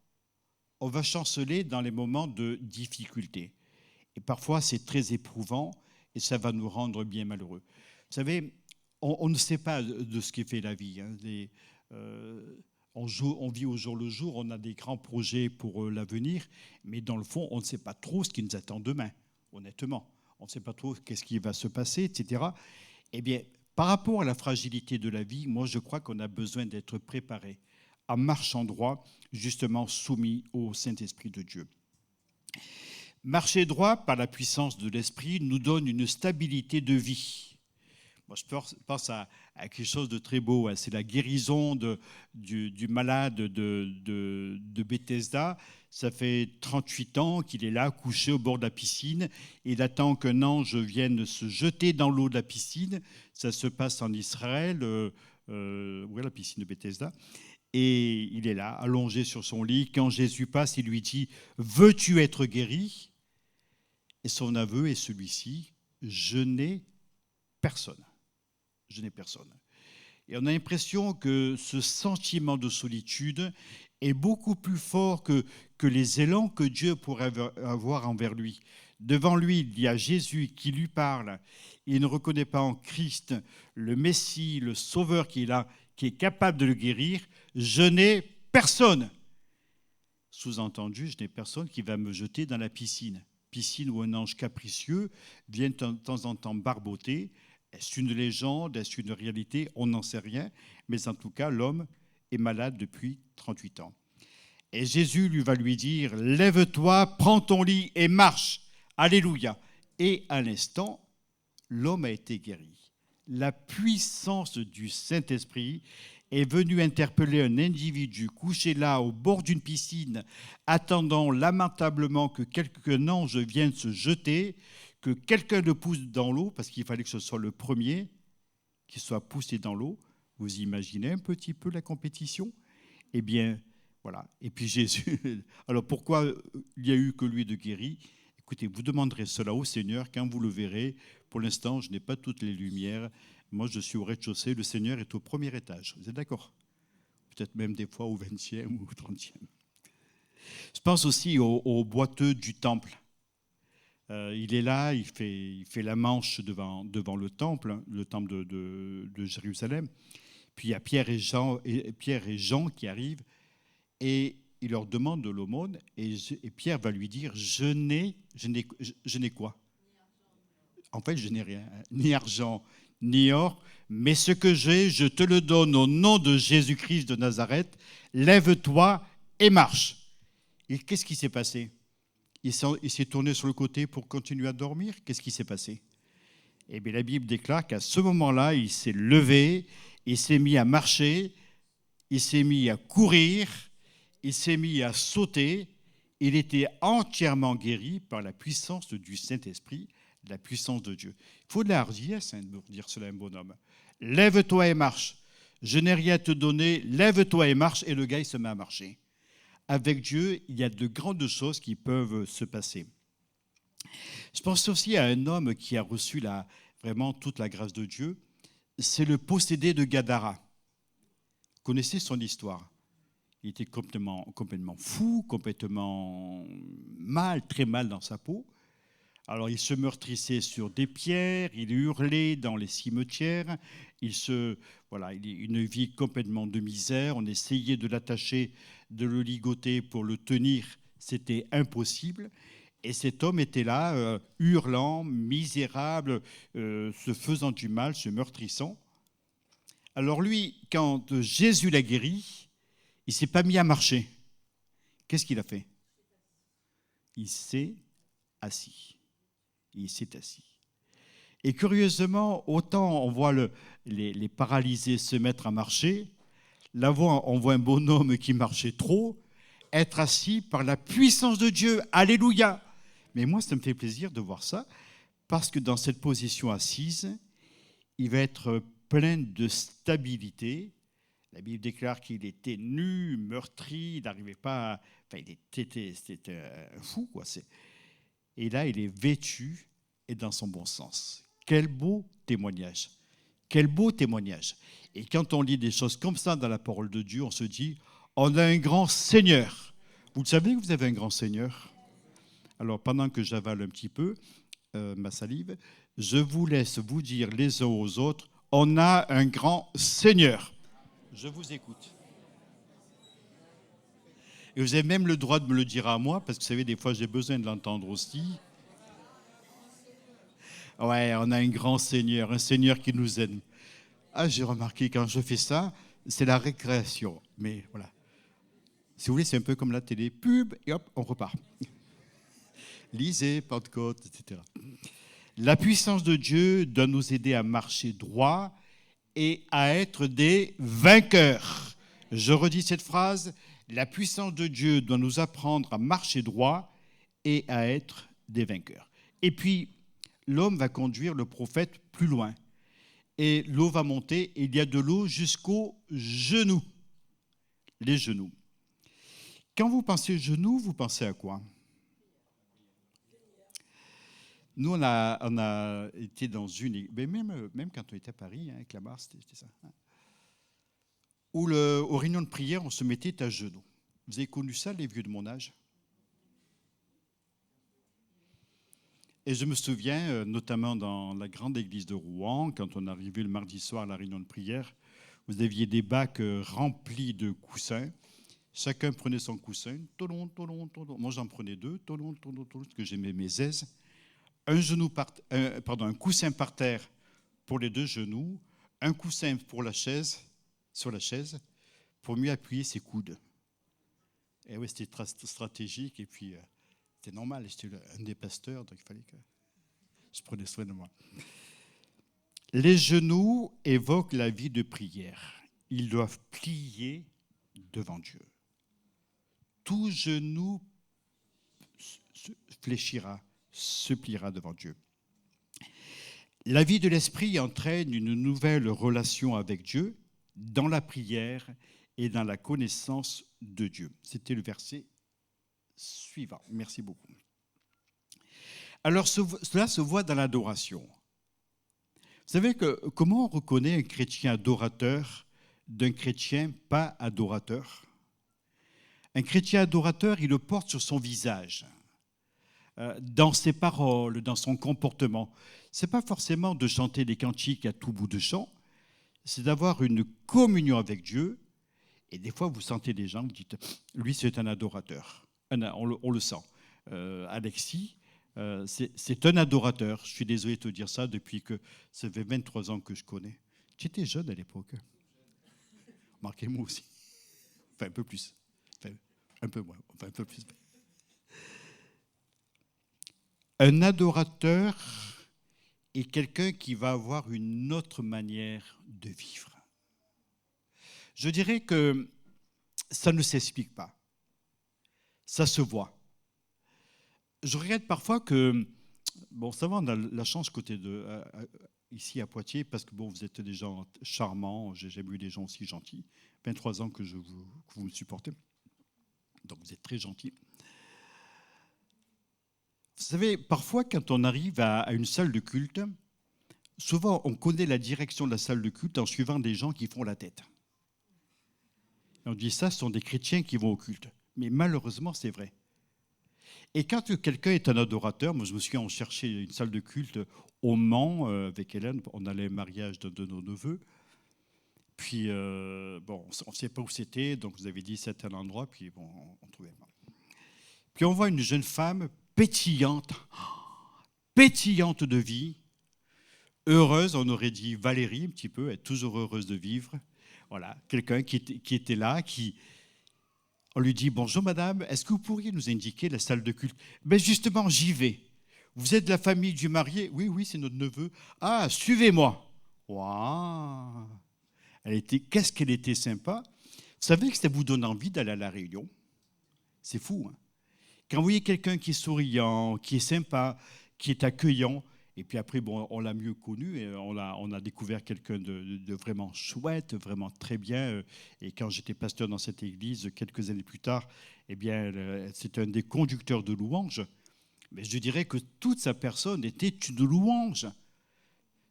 on va chanceler dans les moments de difficulté. Et parfois, c'est très éprouvant et ça va nous rendre bien malheureux. Vous savez, on ne sait pas de ce qui fait la vie. Hein. On vit au jour le jour, on a des grands projets pour l'avenir, mais dans le fond, on ne sait pas trop ce qui nous attend demain, honnêtement. On ne sait pas trop qu'est-ce qui va se passer, etc. Eh bien, par rapport à la fragilité de la vie, moi, je crois qu'on a besoin d'être préparé en marchant droit, justement soumis au Saint-Esprit de Dieu. Marcher droit par la puissance de l'Esprit nous donne une stabilité de vie. Moi, je pense à quelque chose de très beau. C'est la guérison du malade de Bethesda. Ça fait 38 ans qu'il est là, couché au bord de la piscine. Il attend qu'un ange vienne se jeter dans l'eau de la piscine. Ça se passe en Israël, la piscine de Bethesda. Et il est là, allongé sur son lit. Quand Jésus passe, il lui dit « Veux-tu être guéri ?» Et son aveu est celui-ci « Je n'ai personne. » Je n'ai personne. Et on a l'impression que ce sentiment de solitude est beaucoup plus fort que les élans que Dieu pourrait avoir envers lui. Devant lui, il y a Jésus qui lui parle. Il ne reconnaît pas en Christ le Messie, le Sauveur qui est là, qui est capable de le guérir. Je n'ai personne. Sous-entendu, je n'ai personne qui va me jeter dans la piscine. Piscine où un ange capricieux vient de temps en temps barboter. Est-ce une légende? Est-ce une réalité? On n'en sait rien. Mais en tout cas, l'homme est malade depuis 38 ans. Et Jésus va lui dire, lève-toi, prends ton lit et marche. Alléluia. Et à l'instant, l'homme a été guéri. La puissance du Saint-Esprit est venue interpeller un individu couché là au bord d'une piscine, attendant lamentablement que quelqu'un ange vienne se jeter, que quelqu'un le pousse dans l'eau, parce qu'il fallait que ce soit le premier qui soit poussé dans l'eau. Vous imaginez un petit peu la compétition? Eh bien, voilà. Et puis Jésus, alors pourquoi il n'y a eu que lui de guéri? Écoutez, vous demanderez cela au Seigneur quand vous le verrez. Pour l'instant, je n'ai pas toutes les lumières. Moi, je suis au rez-de-chaussée. Le Seigneur est au premier étage. Vous êtes d'accord? Peut-être même des fois au 20e ou au 30e. Je pense aussi au boiteux du temple. Il est là, il fait la manche devant le temple de Jérusalem. Puis il y a Pierre et Jean qui arrivent et il leur demande de l'aumône et Pierre va lui dire je n'ai quoi? En fait, je n'ai rien, ni argent, ni or, mais ce que j'ai, je te le donne au nom de Jésus-Christ de Nazareth. Lève-toi et marche. Et qu'est-ce qui s'est passé? Il s'est tourné sur le côté pour continuer à dormir. Qu'est-ce qui s'est passé? Eh bien, la Bible déclare qu'à ce moment-là, il s'est levé, il s'est mis à marcher, il s'est mis à courir, il s'est mis à sauter. Il était entièrement guéri par la puissance du Saint-Esprit, la puissance de Dieu. Il faut de la hardiesse pour dire cela à un bonhomme. Lève-toi et marche. Je n'ai rien à te donner. Lève-toi et marche. Et le gars, il se met à marcher. Avec Dieu, il y a de grandes choses qui peuvent se passer. Je pense aussi à un homme qui a reçu vraiment toute la grâce de Dieu. C'est le possédé de Gadara. Vous connaissez son histoire. Il était complètement fou, complètement mal, très mal dans sa peau. Alors il se meurtrissait sur des pierres, il hurlait dans les cimetières, il une vie complètement de misère. On essayait de l'attacher, de le ligoter pour le tenir, c'était impossible. Et cet homme était là, hurlant, misérable, se faisant du mal, se meurtrissant. Alors lui, quand Jésus l'a guéri, il ne s'est pas mis à marcher. Qu'est-ce qu'il a fait? Il s'est assis. Il s'est assis. Et curieusement, autant on voit les paralysés se mettre à marcher, là on voit un bonhomme qui marchait trop, être assis par la puissance de Dieu. Alléluia! Mais moi, ça me fait plaisir de voir ça, parce que dans cette position assise, il va être plein de stabilité. La Bible déclare qu'il était nu, meurtri, il n'arrivait pas à... Enfin, c'était un fou, quoi. Et là, il est vêtu et dans son bon sens. Quel beau témoignage. Quel beau témoignage. Et quand on lit des choses comme ça dans la parole de Dieu, on se dit, on a un grand Seigneur. Vous le savez que vous avez un grand Seigneur? Alors, pendant que j'avale un petit peu ma salive, je vous laisse vous dire les uns aux autres, on a un grand Seigneur. Je vous écoute. Et vous avez même le droit de me le dire à moi, parce que vous savez, des fois, j'ai besoin de l'entendre aussi. Ouais, on a un grand Seigneur, un Seigneur qui nous aime. Ah, j'ai remarqué, quand je fais ça, c'est la récréation. Mais voilà. Si vous voulez, c'est un peu comme la télé. Pub, et hop, on repart. Lisez, Pentecôte, etc. La puissance de Dieu doit nous aider à marcher droit et à être des vainqueurs. Je redis cette phrase. La puissance de Dieu doit nous apprendre à marcher droit et à être des vainqueurs. Et puis, l'homme va conduire le prophète plus loin. Et l'eau va monter, et il y a de l'eau jusqu'aux genoux. Les genoux. Quand vous pensez genoux, vous pensez à quoi? Nous, on a été dans une... Même quand on était à Paris, avec la Mars, c'était ça. Où aux réunions de prière, on se mettait à genoux. Vous avez connu ça, les vieux de mon âge? Et je me souviens, notamment dans la grande église de Rouen, quand on arrivait le mardi soir à la réunion de prière, vous aviez des bacs remplis de coussins. Chacun prenait son coussin. Tolon, tolon, tolon. Moi, j'en prenais 2. Tolon, tolon, tolon, parce que j'aimais mes aises. Un coussin par terre pour les 2 genoux, un coussin pour la chaise, sur la chaise, pour mieux appuyer ses coudes. Et oui, c'était stratégique, et puis c'était normal, j'étais un des pasteurs, donc il fallait que je prenais soin de moi. Les genoux évoquent la vie de prière. Ils doivent plier devant Dieu. Tout genou se fléchira, se pliera devant Dieu. La vie de l'esprit entraîne une nouvelle relation avec Dieu dans la prière et dans la connaissance de Dieu. C'était le verset suivant. Merci beaucoup. Alors, cela se voit dans l'adoration. Vous savez comment on reconnaît un chrétien adorateur d'un chrétien pas adorateur? Un chrétien adorateur, il le porte sur son visage, dans ses paroles, dans son comportement. Ce n'est pas forcément de chanter des cantiques à tout bout de champ, c'est d'avoir une communion avec Dieu. Et des fois, vous sentez des gens, vous dites, lui, c'est un adorateur. On le sent. Alexis, c'est un adorateur. Je suis désolé de te dire ça depuis que ça fait 23 ans que je connais. Tu étais jeune à l'époque. Marquez-moi aussi. Enfin, un peu plus. Enfin, un peu moins. Enfin, un peu plus. Un adorateur est quelqu'un qui va avoir une autre manière de vivre. Je dirais que ça ne s'explique pas. Ça se voit. Je regrette parfois que, bon, ça va, on a la chance côté ici à Poitiers, parce que bon, vous êtes des gens charmants, j'ai jamais eu des gens aussi gentils. 23 ans que vous me supportez, donc vous êtes très gentils. Vous savez, parfois, quand on arrive à une salle de culte, souvent, on connaît la direction de la salle de culte en suivant des gens qui font la tête. Et on dit ça, ce sont des chrétiens qui vont au culte. Mais malheureusement, c'est vrai. Et quand quelqu'un est un adorateur, moi je me souviens, on cherchait une salle de culte au Mans avec Hélène, on allait au mariage de nos neveux. Puis, bon, on ne sait pas où c'était, donc vous avez dit c'est un endroit, puis bon, on ne trouvait pas. Puis on voit une jeune femme pétillante de vie, heureuse, on aurait dit Valérie un petit peu, être toujours heureuse de vivre. Voilà, quelqu'un qui était là, on lui dit « Bonjour madame, est-ce que vous pourriez nous indiquer la salle de culte ?» Ben justement, j'y vais. Vous êtes de la famille du marié ? Oui, oui, c'est notre neveu. Ah, suivez-moi. Waouh ! Qu'est-ce qu'elle était sympa. Vous savez que ça vous donne envie d'aller à la réunion ? C'est fou, hein ? Quand vous voyez quelqu'un qui est souriant, qui est sympa, qui est accueillant, et puis après, bon, on l'a mieux connu, et on a découvert quelqu'un de vraiment chouette, vraiment très bien. Et quand j'étais pasteur dans cette église, quelques années plus tard, eh bien, c'est un des conducteurs de louanges. Mais je dirais que toute sa personne était une louange.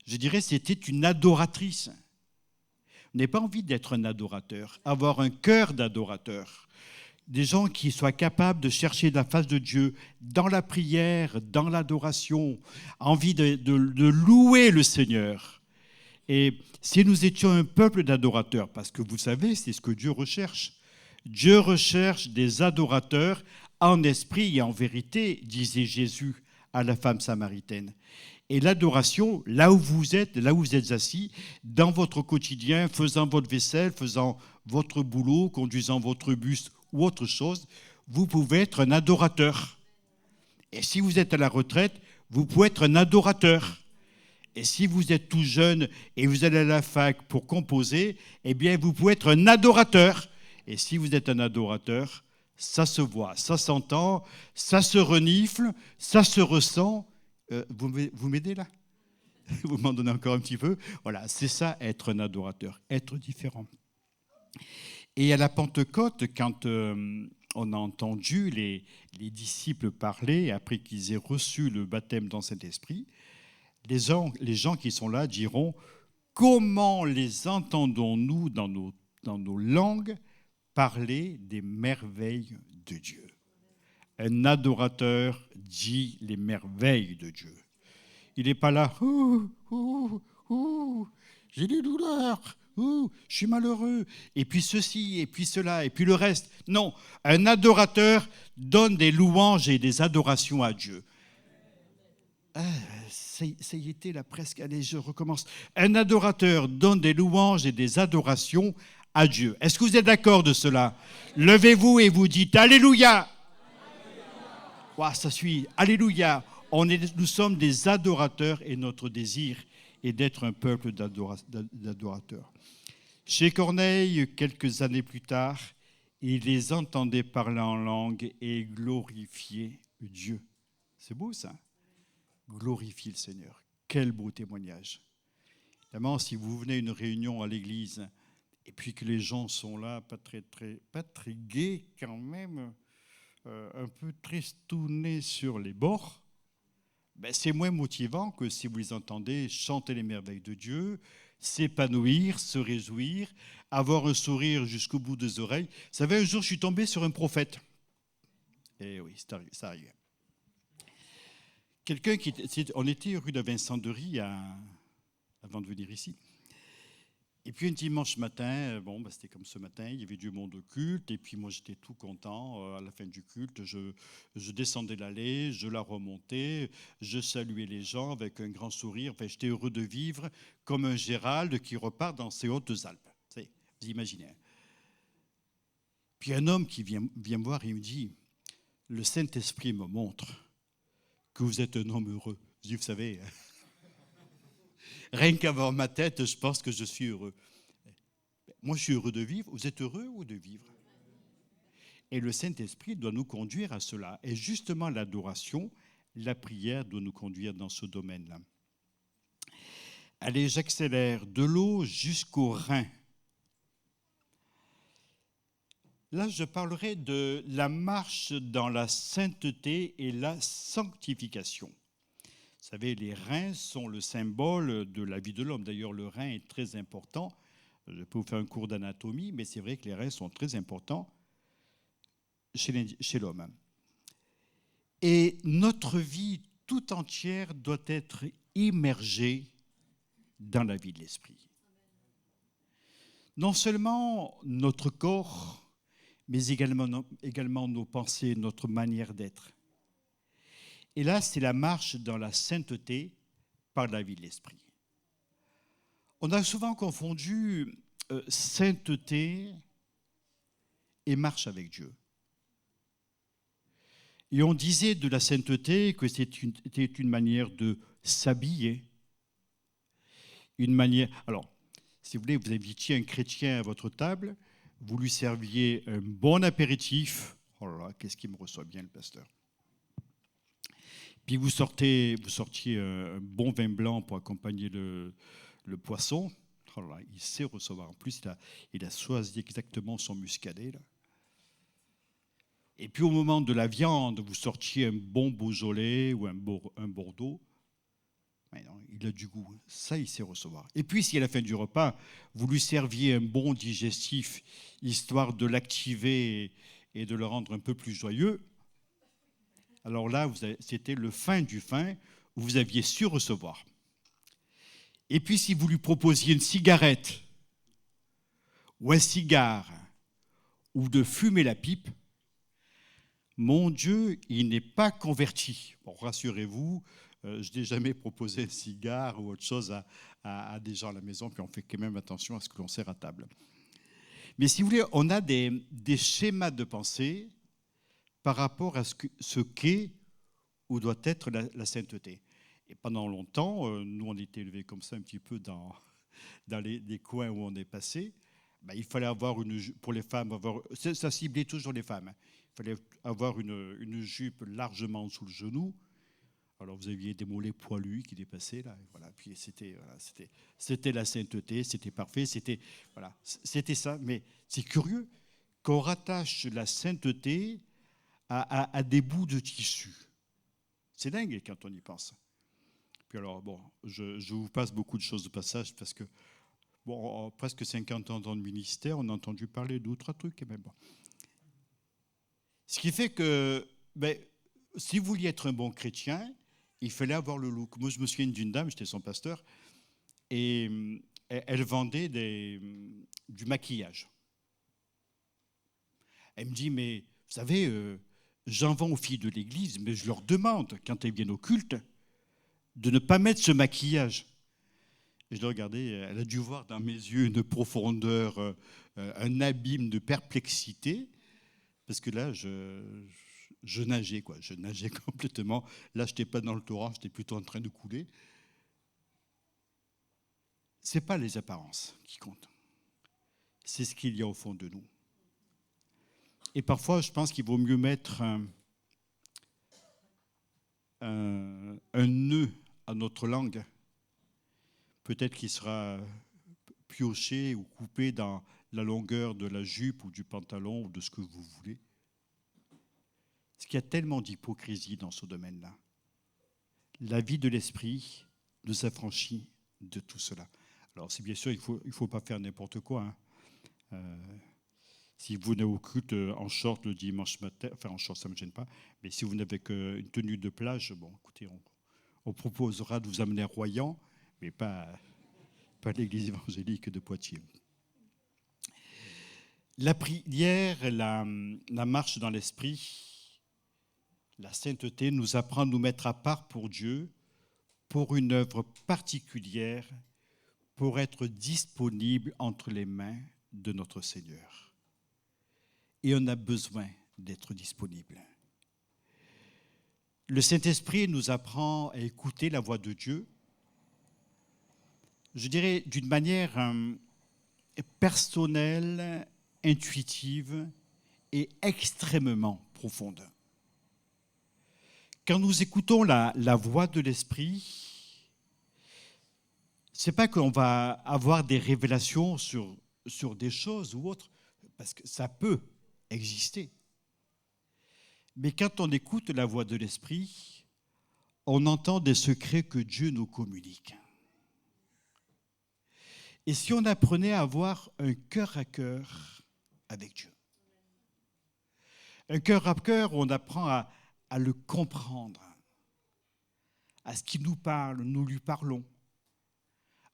Je dirais que c'était une adoratrice. On n'a pas envie d'être un adorateur, avoir un cœur d'adorateur. Des gens qui soient capables de chercher la face de Dieu dans la prière, dans l'adoration, envie de louer le Seigneur. Et si nous étions un peuple d'adorateurs, parce que vous savez, c'est ce que Dieu recherche. Dieu recherche des adorateurs en esprit et en vérité, disait Jésus à la femme samaritaine. Et l'adoration, là où vous êtes assis, dans votre quotidien, faisant votre vaisselle, faisant votre boulot, conduisant votre bus ou autre chose, vous pouvez être un adorateur. Et si vous êtes à la retraite, vous pouvez être un adorateur. Et si vous êtes tout jeune et vous allez à la fac pour composer, eh bien, vous pouvez être un adorateur. Et si vous êtes un adorateur, ça se voit, ça s'entend, ça se renifle, ça se ressent. Vous m'aidez là ? Vous m'en donnez encore un petit peu ? Voilà, c'est ça, être un adorateur, être différent. Et à la Pentecôte, quand on a entendu les disciples parler, après qu'ils aient reçu le baptême dans cet esprit, les gens qui sont là diront « Comment les entendons-nous dans nos langues parler des merveilles de Dieu ?» Un adorateur dit les merveilles de Dieu. Il n'est pas là « J'ai des douleurs ». Je suis malheureux, et puis ceci, et puis cela, et puis le reste. Non, un adorateur donne des louanges et des adorations à Dieu. Ça y était là presque, allez, je recommence. Un adorateur donne des louanges et des adorations à Dieu. Est-ce que vous êtes d'accord de cela ? Levez-vous et vous dites Alléluia. Wow, ça suit, Alléluia. Nous sommes des adorateurs et notre désir est d'être un peuple d'adorateurs. Chez Corneille, quelques années plus tard, il les entendait parler en langue et glorifier Dieu. C'est beau ça, glorifier le Seigneur. Quel beau témoignage. Évidemment, si vous venez à une réunion à l'église et puis que les gens sont là, pas très gais quand même, un peu tristounés sur les bords, ben c'est moins motivant que si vous les entendez chanter les merveilles de Dieu, s'épanouir, se réjouir, avoir un sourire jusqu'au bout des oreilles. Vous savez, un jour, je suis tombé sur un prophète. Et oui, ça arrive. On était rue de Vincent-de-Rie avant de venir ici. Et puis un dimanche matin, c'était comme ce matin, il y avait du monde au culte, et puis moi j'étais tout content. À la fin du culte, je descendais l'allée, je la remontais, je saluais les gens avec un grand sourire. Enfin, j'étais heureux de vivre comme un Gérald qui repart dans ses Hautes-Alpes. Vous imaginez. Puis un homme qui vient me voir et me dit, le Saint-Esprit me montre que vous êtes un homme heureux. Je dis, vous savez... Rien qu'avoir ma tête, je pense que je suis heureux. Moi, je suis heureux de vivre. Vous êtes heureux ou de vivre ? Et le Saint-Esprit doit nous conduire à cela. Et justement, l'adoration, la prière doit nous conduire dans ce domaine-là. Allez, j'accélère. De l'eau jusqu'au Rhin. Là, je parlerai de la marche dans la sainteté et la sanctification. Vous savez, les reins sont le symbole de la vie de l'homme. D'ailleurs, le rein est très important. Je peux vous faire un cours d'anatomie, mais c'est vrai que les reins sont très importants chez l'homme. Et notre vie tout entière doit être immergée dans la vie de l'esprit. Non seulement notre corps, mais également nos pensées, notre manière d'être. Et là, c'est la marche dans la sainteté par la vie de l'esprit. On a souvent confondu sainteté et marche avec Dieu. Et on disait de la sainteté que c'était une manière de s'habiller, une manière... Alors, si vous voulez, vous invitiez un chrétien à votre table, vous lui serviez un bon apéritif. Oh là là, qu'est-ce qu'il me reçoit bien, le pasteur. Puis vous sortiez un bon vin blanc pour accompagner le poisson. Oh là là, il sait recevoir. En plus, il a choisi exactement son muscadet, là. Et puis au moment de la viande, vous sortiez un bon Beaujolais ou un Bordeaux. Mais non, il a du goût, ça il sait recevoir. Et puis si à la fin du repas, vous lui serviez un bon digestif, histoire de l'activer et de le rendre un peu plus joyeux, alors là, c'était le fin du fin, où vous aviez su recevoir. Et puis si vous lui proposiez une cigarette, ou un cigare, ou de fumer la pipe, mon Dieu, il n'est pas converti. Bon, rassurez-vous, je n'ai jamais proposé un cigare ou autre chose à des gens à la maison, puis on fait quand même attention à ce que l'on sert à table. Mais si vous voulez, on a des schémas de pensée par rapport à ce qu'est ou doit être la sainteté. Et pendant longtemps, nous, on était élevés comme ça un petit peu dans les coins où on est passé. Ben, il fallait avoir pour les femmes, ça ciblait toujours les femmes. Il fallait avoir une jupe largement sous le genou. Alors vous aviez des mollets poilus qui dépassaient là, et voilà. Puis c'était la sainteté, c'était parfait, c'était ça. Mais c'est curieux qu'on rattache la sainteté à des bouts de tissu. C'est dingue quand on y pense. Puis alors bon, je vous passe beaucoup de choses de passage parce que bon, en presque 50 ans dans le ministère, on a entendu parler d'autres trucs et même bon. Ce qui fait que, si vous vouliez être un bon chrétien, il fallait avoir le look. Moi, je me souviens d'une dame, j'étais son pasteur, et elle vendait du maquillage. Elle me dit, mais vous savez, j'en vends aux filles de l'église, mais je leur demande, quand elles viennent au culte, de ne pas mettre ce maquillage. Et je l'ai regardée, elle a dû voir dans mes yeux une profondeur, un abîme de perplexité. Parce que là, je nageais, quoi. Je nageais complètement. Là, je n'étais pas dans le torrent, j'étais plutôt en train de couler. Ce n'est pas les apparences qui comptent. C'est ce qu'il y a au fond de nous. Et parfois, je pense qu'il vaut mieux mettre un nœud à notre langue. Peut-être qu'il sera pioché ou coupé dans la longueur de la jupe ou du pantalon ou de ce que vous voulez. Parce qu'il y a tellement d'hypocrisie dans ce domaine-là. La vie de l'esprit nous affranchit de tout cela. Alors, c'est bien sûr, il faut pas faire n'importe quoi. Si vous venez au culte en short le dimanche matin, enfin en short, ça ne me gêne pas, mais si vous n'avez qu'une tenue de plage, bon, écoutez, on proposera de vous amener à Royan, mais pas l'église évangélique de Poitiers. La prière, la marche dans l'esprit, la sainteté nous apprend à nous mettre à part pour Dieu, pour une œuvre particulière, pour être disponible entre les mains de notre Seigneur. Et on a besoin d'être disponible. Le Saint-Esprit nous apprend à écouter la voix de Dieu, je dirais d'une manière personnelle, intuitive et extrêmement profonde. Quand nous écoutons la voix de l'Esprit, ce n'est pas qu'on va avoir des révélations sur des choses ou autres, parce que ça peut exister. Mais quand on écoute la voix de l'Esprit, on entend des secrets que Dieu nous communique. Et si on apprenait à avoir un cœur à cœur avec Dieu, un cœur à cœur où on apprend à le comprendre, à ce qu'il nous parle, nous lui parlons.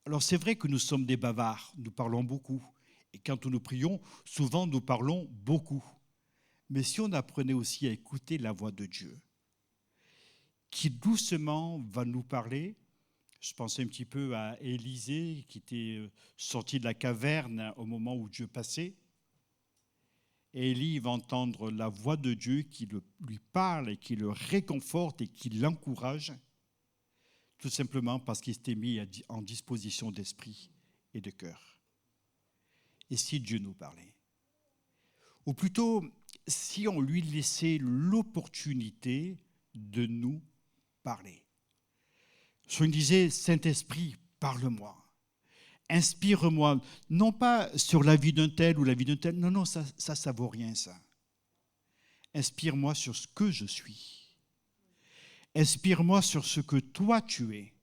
Alors c'est vrai que nous sommes des bavards, nous parlons beaucoup. Et quand nous prions, souvent nous parlons beaucoup. Mais si on apprenait aussi à écouter la voix de Dieu, qui doucement va nous parler Je pensais un petit peu à Élisée qui était sorti de la caverne au moment où Dieu passait. Et Élie va entendre la voix de Dieu qui lui parle et qui le réconforte et qui l'encourage, tout simplement parce qu'il s'était mis en disposition d'esprit et de cœur. Et si Dieu nous parlait? Ou plutôt, si on lui laissait l'opportunité de nous parler. Je me disais, Saint-Esprit, parle-moi. Inspire-moi, non pas sur la vie d'un tel ou la vie d'un tel, non, ça vaut rien, ça. Inspire-moi sur ce que je suis. Inspire-moi sur ce que toi tu es.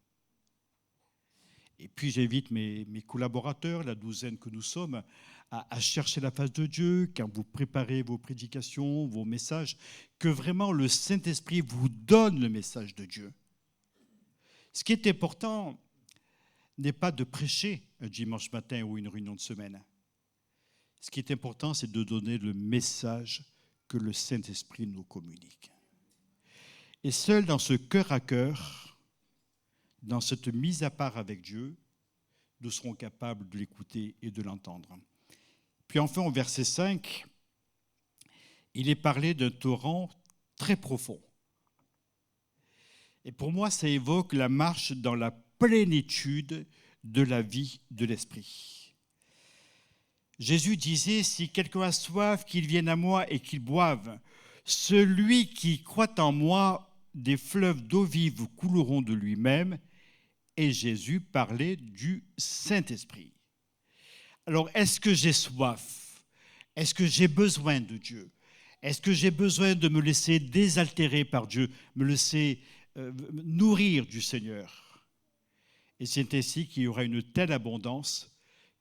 Et puis j'invite mes collaborateurs, la douzaine que nous sommes, à chercher la face de Dieu, quand vous préparez vos prédications, vos messages, que vraiment le Saint-Esprit vous donne le message de Dieu. Ce qui est important n'est pas de prêcher un dimanche matin ou une réunion de semaine. Ce qui est important, c'est de donner le message que le Saint-Esprit nous communique. Et seul dans ce cœur à cœur, dans cette mise à part avec Dieu, nous serons capables de l'écouter et de l'entendre. Puis enfin, au verset 5, il est parlé d'un torrent très profond. Et pour moi, ça évoque la marche dans la plénitude de la vie de l'esprit. Jésus disait, si quelqu'un a soif, qu'il vienne à moi et qu'il boive. Celui qui croit en moi, des fleuves d'eau vive couleront de lui-même. Et Jésus parlait du Saint-Esprit. Alors, est-ce que j'ai soif? Est-ce que j'ai besoin de Dieu? Est-ce que j'ai besoin de me laisser désaltérer par Dieu, me laisser nourrir du Seigneur? Et c'est ainsi qu'il y aura une telle abondance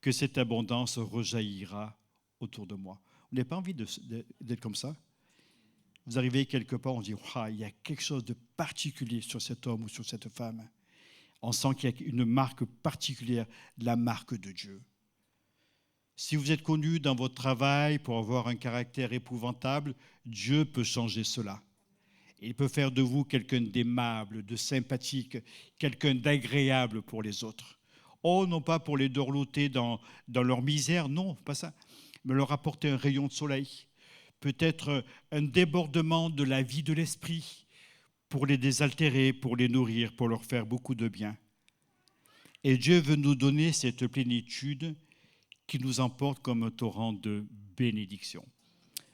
que cette abondance rejaillira autour de moi. On n'a pas envie d'être comme ça? Vous arrivez quelque part, on dit « il y a quelque chose de particulier sur cet homme ou sur cette femme ». On sent qu'il y a une marque particulière, la marque de Dieu. Si vous êtes connu dans votre travail pour avoir un caractère épouvantable, Dieu peut changer cela. Il peut faire de vous quelqu'un d'aimable, de sympathique, quelqu'un d'agréable pour les autres. Oh, non pas pour les dorloter dans leur misère, non, pas ça, mais leur apporter un rayon de soleil, peut-être un débordement de la vie de l'esprit pour les désaltérer, pour les nourrir, pour leur faire beaucoup de bien. Et Dieu veut nous donner cette plénitude qui nous emporte comme un torrent de bénédiction.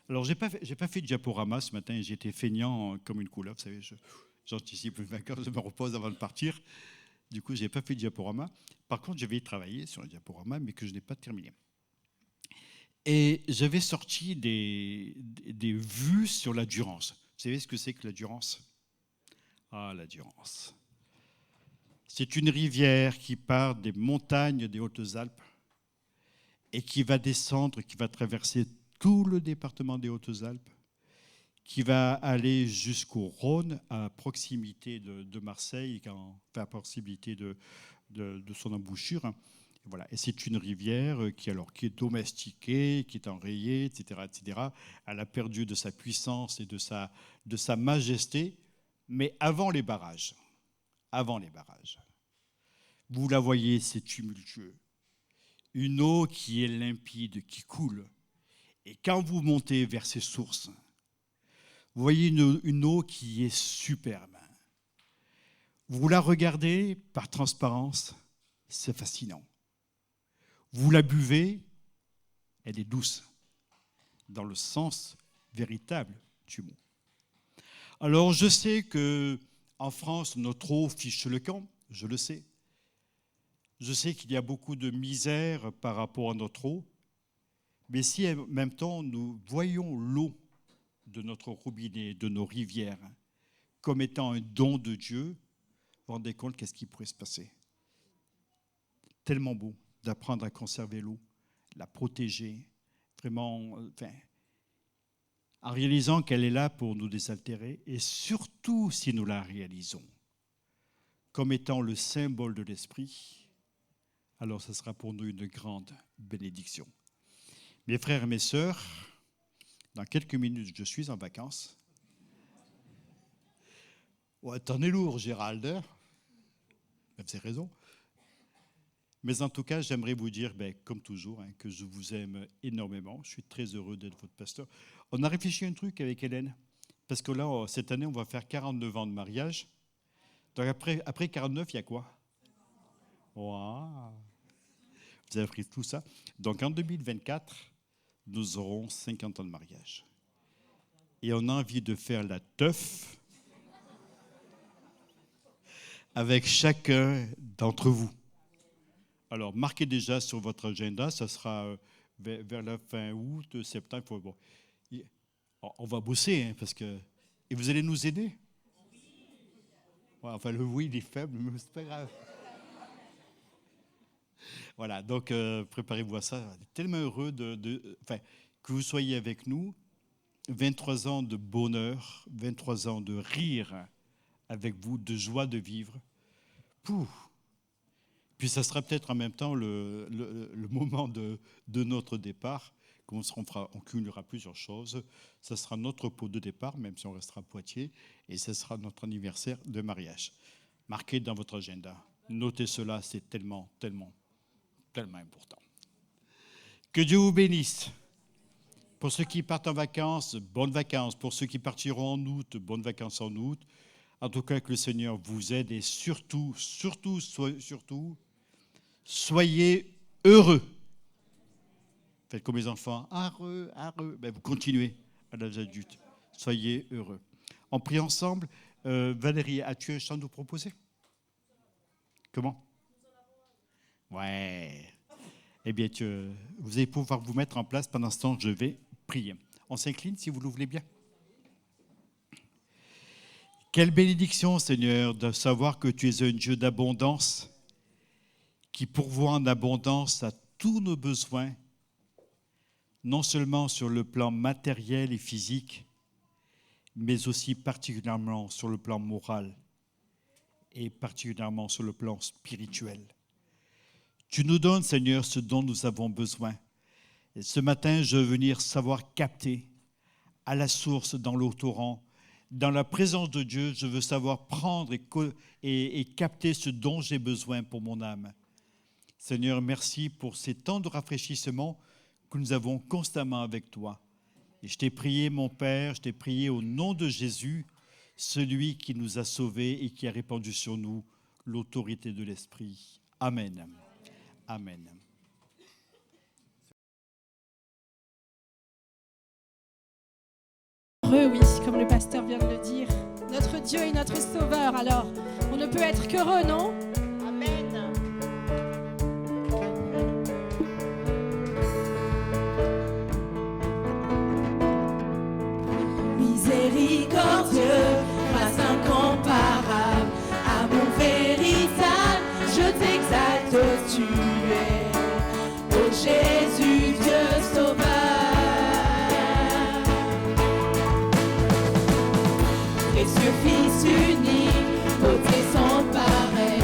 Alors, je n'ai pas fait de diaporama ce matin, j'étais feignant comme une couleuvre, vous savez, j'anticipe le vainqueur, je me repose avant de partir. Du coup, je n'ai pas fait de diaporama. Par contre, je vais y travailler sur le diaporama, mais que je n'ai pas terminé. Et j'avais sorti des vues sur la Durance. Vous savez ce que c'est que la Durance? Ah, la Durance. C'est une rivière qui part des montagnes des Hautes-Alpes et qui va descendre, qui va traverser tout le département des Hautes-Alpes, qui va aller jusqu'au Rhône, à proximité de Marseille, à proximité de son embouchure. Voilà. Et c'est une rivière qui est domestiquée, qui est enrayée, etc., etc. Elle a perdu de sa puissance et de sa majesté, mais avant les barrages. Avant les barrages. Vous la voyez, c'est tumultueux. Une eau qui est limpide, qui coule. Et quand vous montez vers ces sources, vous voyez une eau qui est superbe. Vous la regardez par transparence, c'est fascinant. Vous la buvez, elle est douce, dans le sens véritable du mot. Alors je sais qu'en France, notre eau fiche le camp, je le sais. Je sais qu'il y a beaucoup de misère par rapport à notre eau, mais si en même temps nous voyons l'eau de notre robinet, de nos rivières, comme étant un don de Dieu, vous vous rendez compte qu'est-ce qui pourrait se passer? Tellement beau d'apprendre à conserver l'eau, la protéger, vraiment, en réalisant qu'elle est là pour nous désaltérer, et surtout si nous la réalisons comme étant le symbole de l'esprit, alors ce sera pour nous une grande bénédiction. Mes frères et mes sœurs, dans quelques minutes, je suis en vacances. Oh, t'en es lourd, Gérald. Elle faisait raison. Mais en tout cas, j'aimerais vous dire, comme toujours, que je vous aime énormément. Je suis très heureux d'être votre pasteur. On a réfléchi à un truc avec Hélène, parce que là, cette année, on va faire 49 ans de mariage. Donc après 49, il y a quoi? Wow. Vous avez appris tout ça. Donc en 2024, nous aurons 50 ans de mariage. Et on a envie de faire la teuf avec chacun d'entre vous. Alors, marquez déjà sur votre agenda, ça sera vers la fin août, septembre. On va bosser, parce que... Et vous allez nous aider? Enfin, le oui, il est faible, mais c'est pas grave. Voilà, donc préparez-vous à ça. Tellement heureux que vous soyez avec nous. 23 ans de bonheur, 23 ans de rire avec vous, de joie de vivre. Pouf. Puis ça sera peut-être en même temps le moment de notre départ. On cumulera plusieurs choses. Ça sera notre pot de départ, même si on restera à Poitiers, et ce sera notre anniversaire de mariage. Marquez dans votre agenda. Notez cela, c'est tellement, tellement, tellement important. Que Dieu vous bénisse. Pour ceux qui partent en vacances, bonnes vacances. Pour ceux qui partiront en août, bonnes vacances en août. En tout cas, que le Seigneur vous aide et surtout, soyez heureux. Faites comme les enfants, heureux. Vous continuez à l'âge adulte. Soyez heureux. On prie ensemble. Valérie, as-tu un chant à nous proposer? Comment? Ouais. Eh bien, vous allez pouvoir vous mettre en place. Pendant ce temps, je vais prier. On s'incline si vous le voulez bien. Quelle bénédiction, Seigneur, de savoir que tu es un Dieu d'abondance, qui pourvoit en abondance à tous nos besoins, non seulement sur le plan matériel et physique, mais aussi particulièrement sur le plan moral et particulièrement sur le plan spirituel. Tu nous donnes, Seigneur, ce dont nous avons besoin. Et ce matin, je veux venir savoir capter à la source, dans l'eau torrent, dans la présence de Dieu, je veux savoir prendre et capter ce dont j'ai besoin pour mon âme. Seigneur, merci pour ces temps de rafraîchissement que nous avons constamment avec toi. Et je t'ai prié, mon Père, je t'ai prié au nom de Jésus, celui qui nous a sauvés et qui a répandu sur nous l'autorité de l'Esprit. Amen. Amen. Oui, comme le pasteur vient de le dire. Notre Dieu est notre sauveur, alors on ne peut être qu'heureux, non? Amen. Miséricordieux, grâce incomparable, amour véritable, je t'exalte, tu es, ô Jésus, Dieu sauveur. Précieux Fils unique, beauté sans pareil,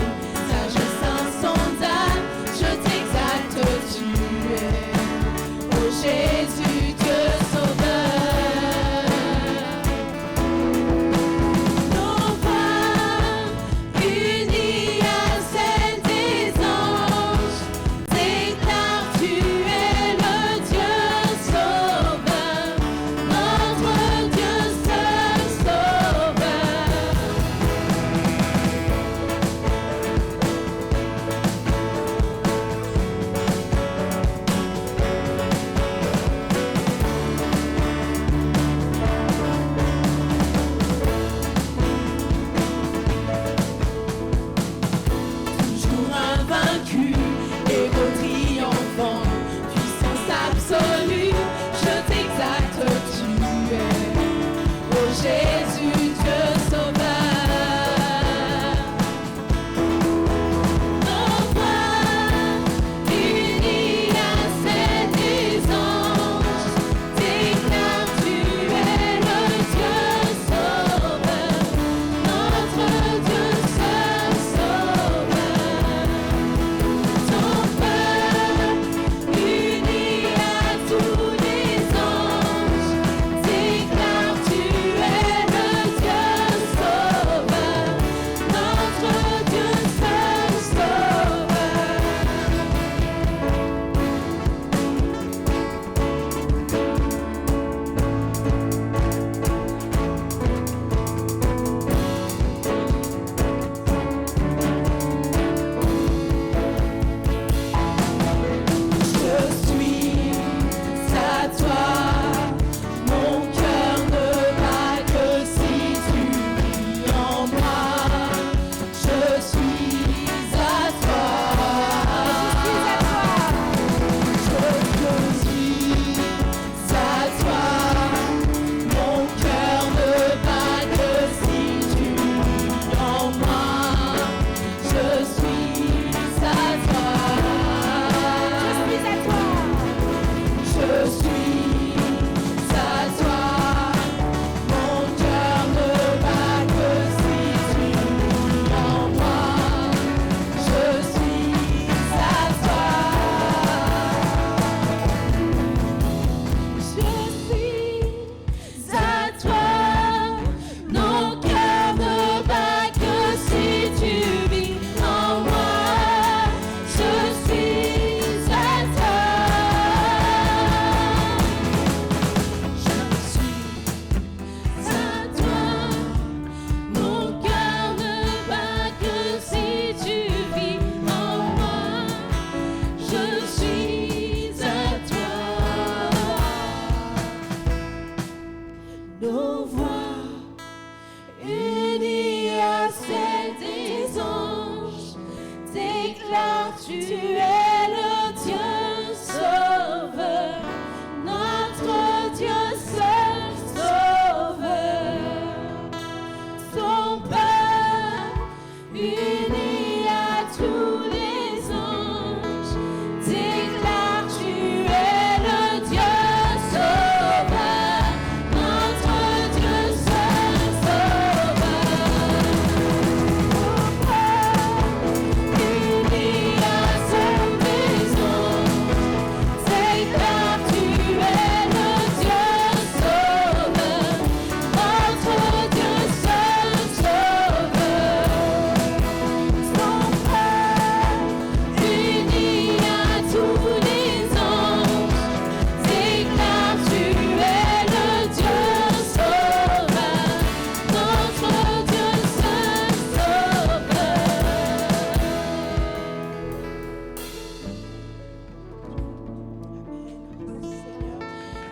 sagesse insondable, je t'exalte, tu es, ô Jésus, Dieu sauveur.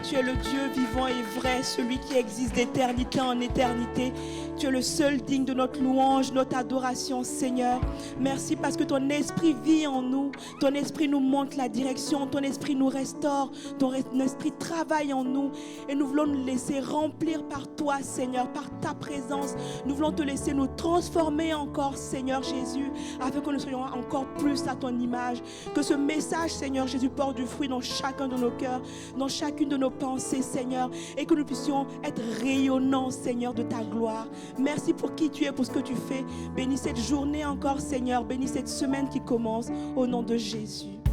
Tu es le Dieu vivant et vrai, celui qui existe d'éternité en éternité. Tu es le seul digne de notre louange, notre adoration, Seigneur. Merci parce que ton esprit vit en nous. Ton esprit nous montre la direction. Ton esprit nous restaure. Ton esprit travaille en nous. Et nous voulons nous laisser remplir par toi, Seigneur, par ta présence. Nous voulons te laisser nous transformer encore, Seigneur Jésus, afin que nous soyons encore plus à ton image. Que ce message, Seigneur Jésus, porte du fruit dans chacun de nos cœurs, dans chacune de nos pensées, Seigneur, et que nous puissions être rayonnants, Seigneur, de ta gloire. Merci pour qui tu es, pour ce que tu fais. Bénis cette journée encore, Seigneur. Bénis cette semaine qui commence, au nom de Jésus.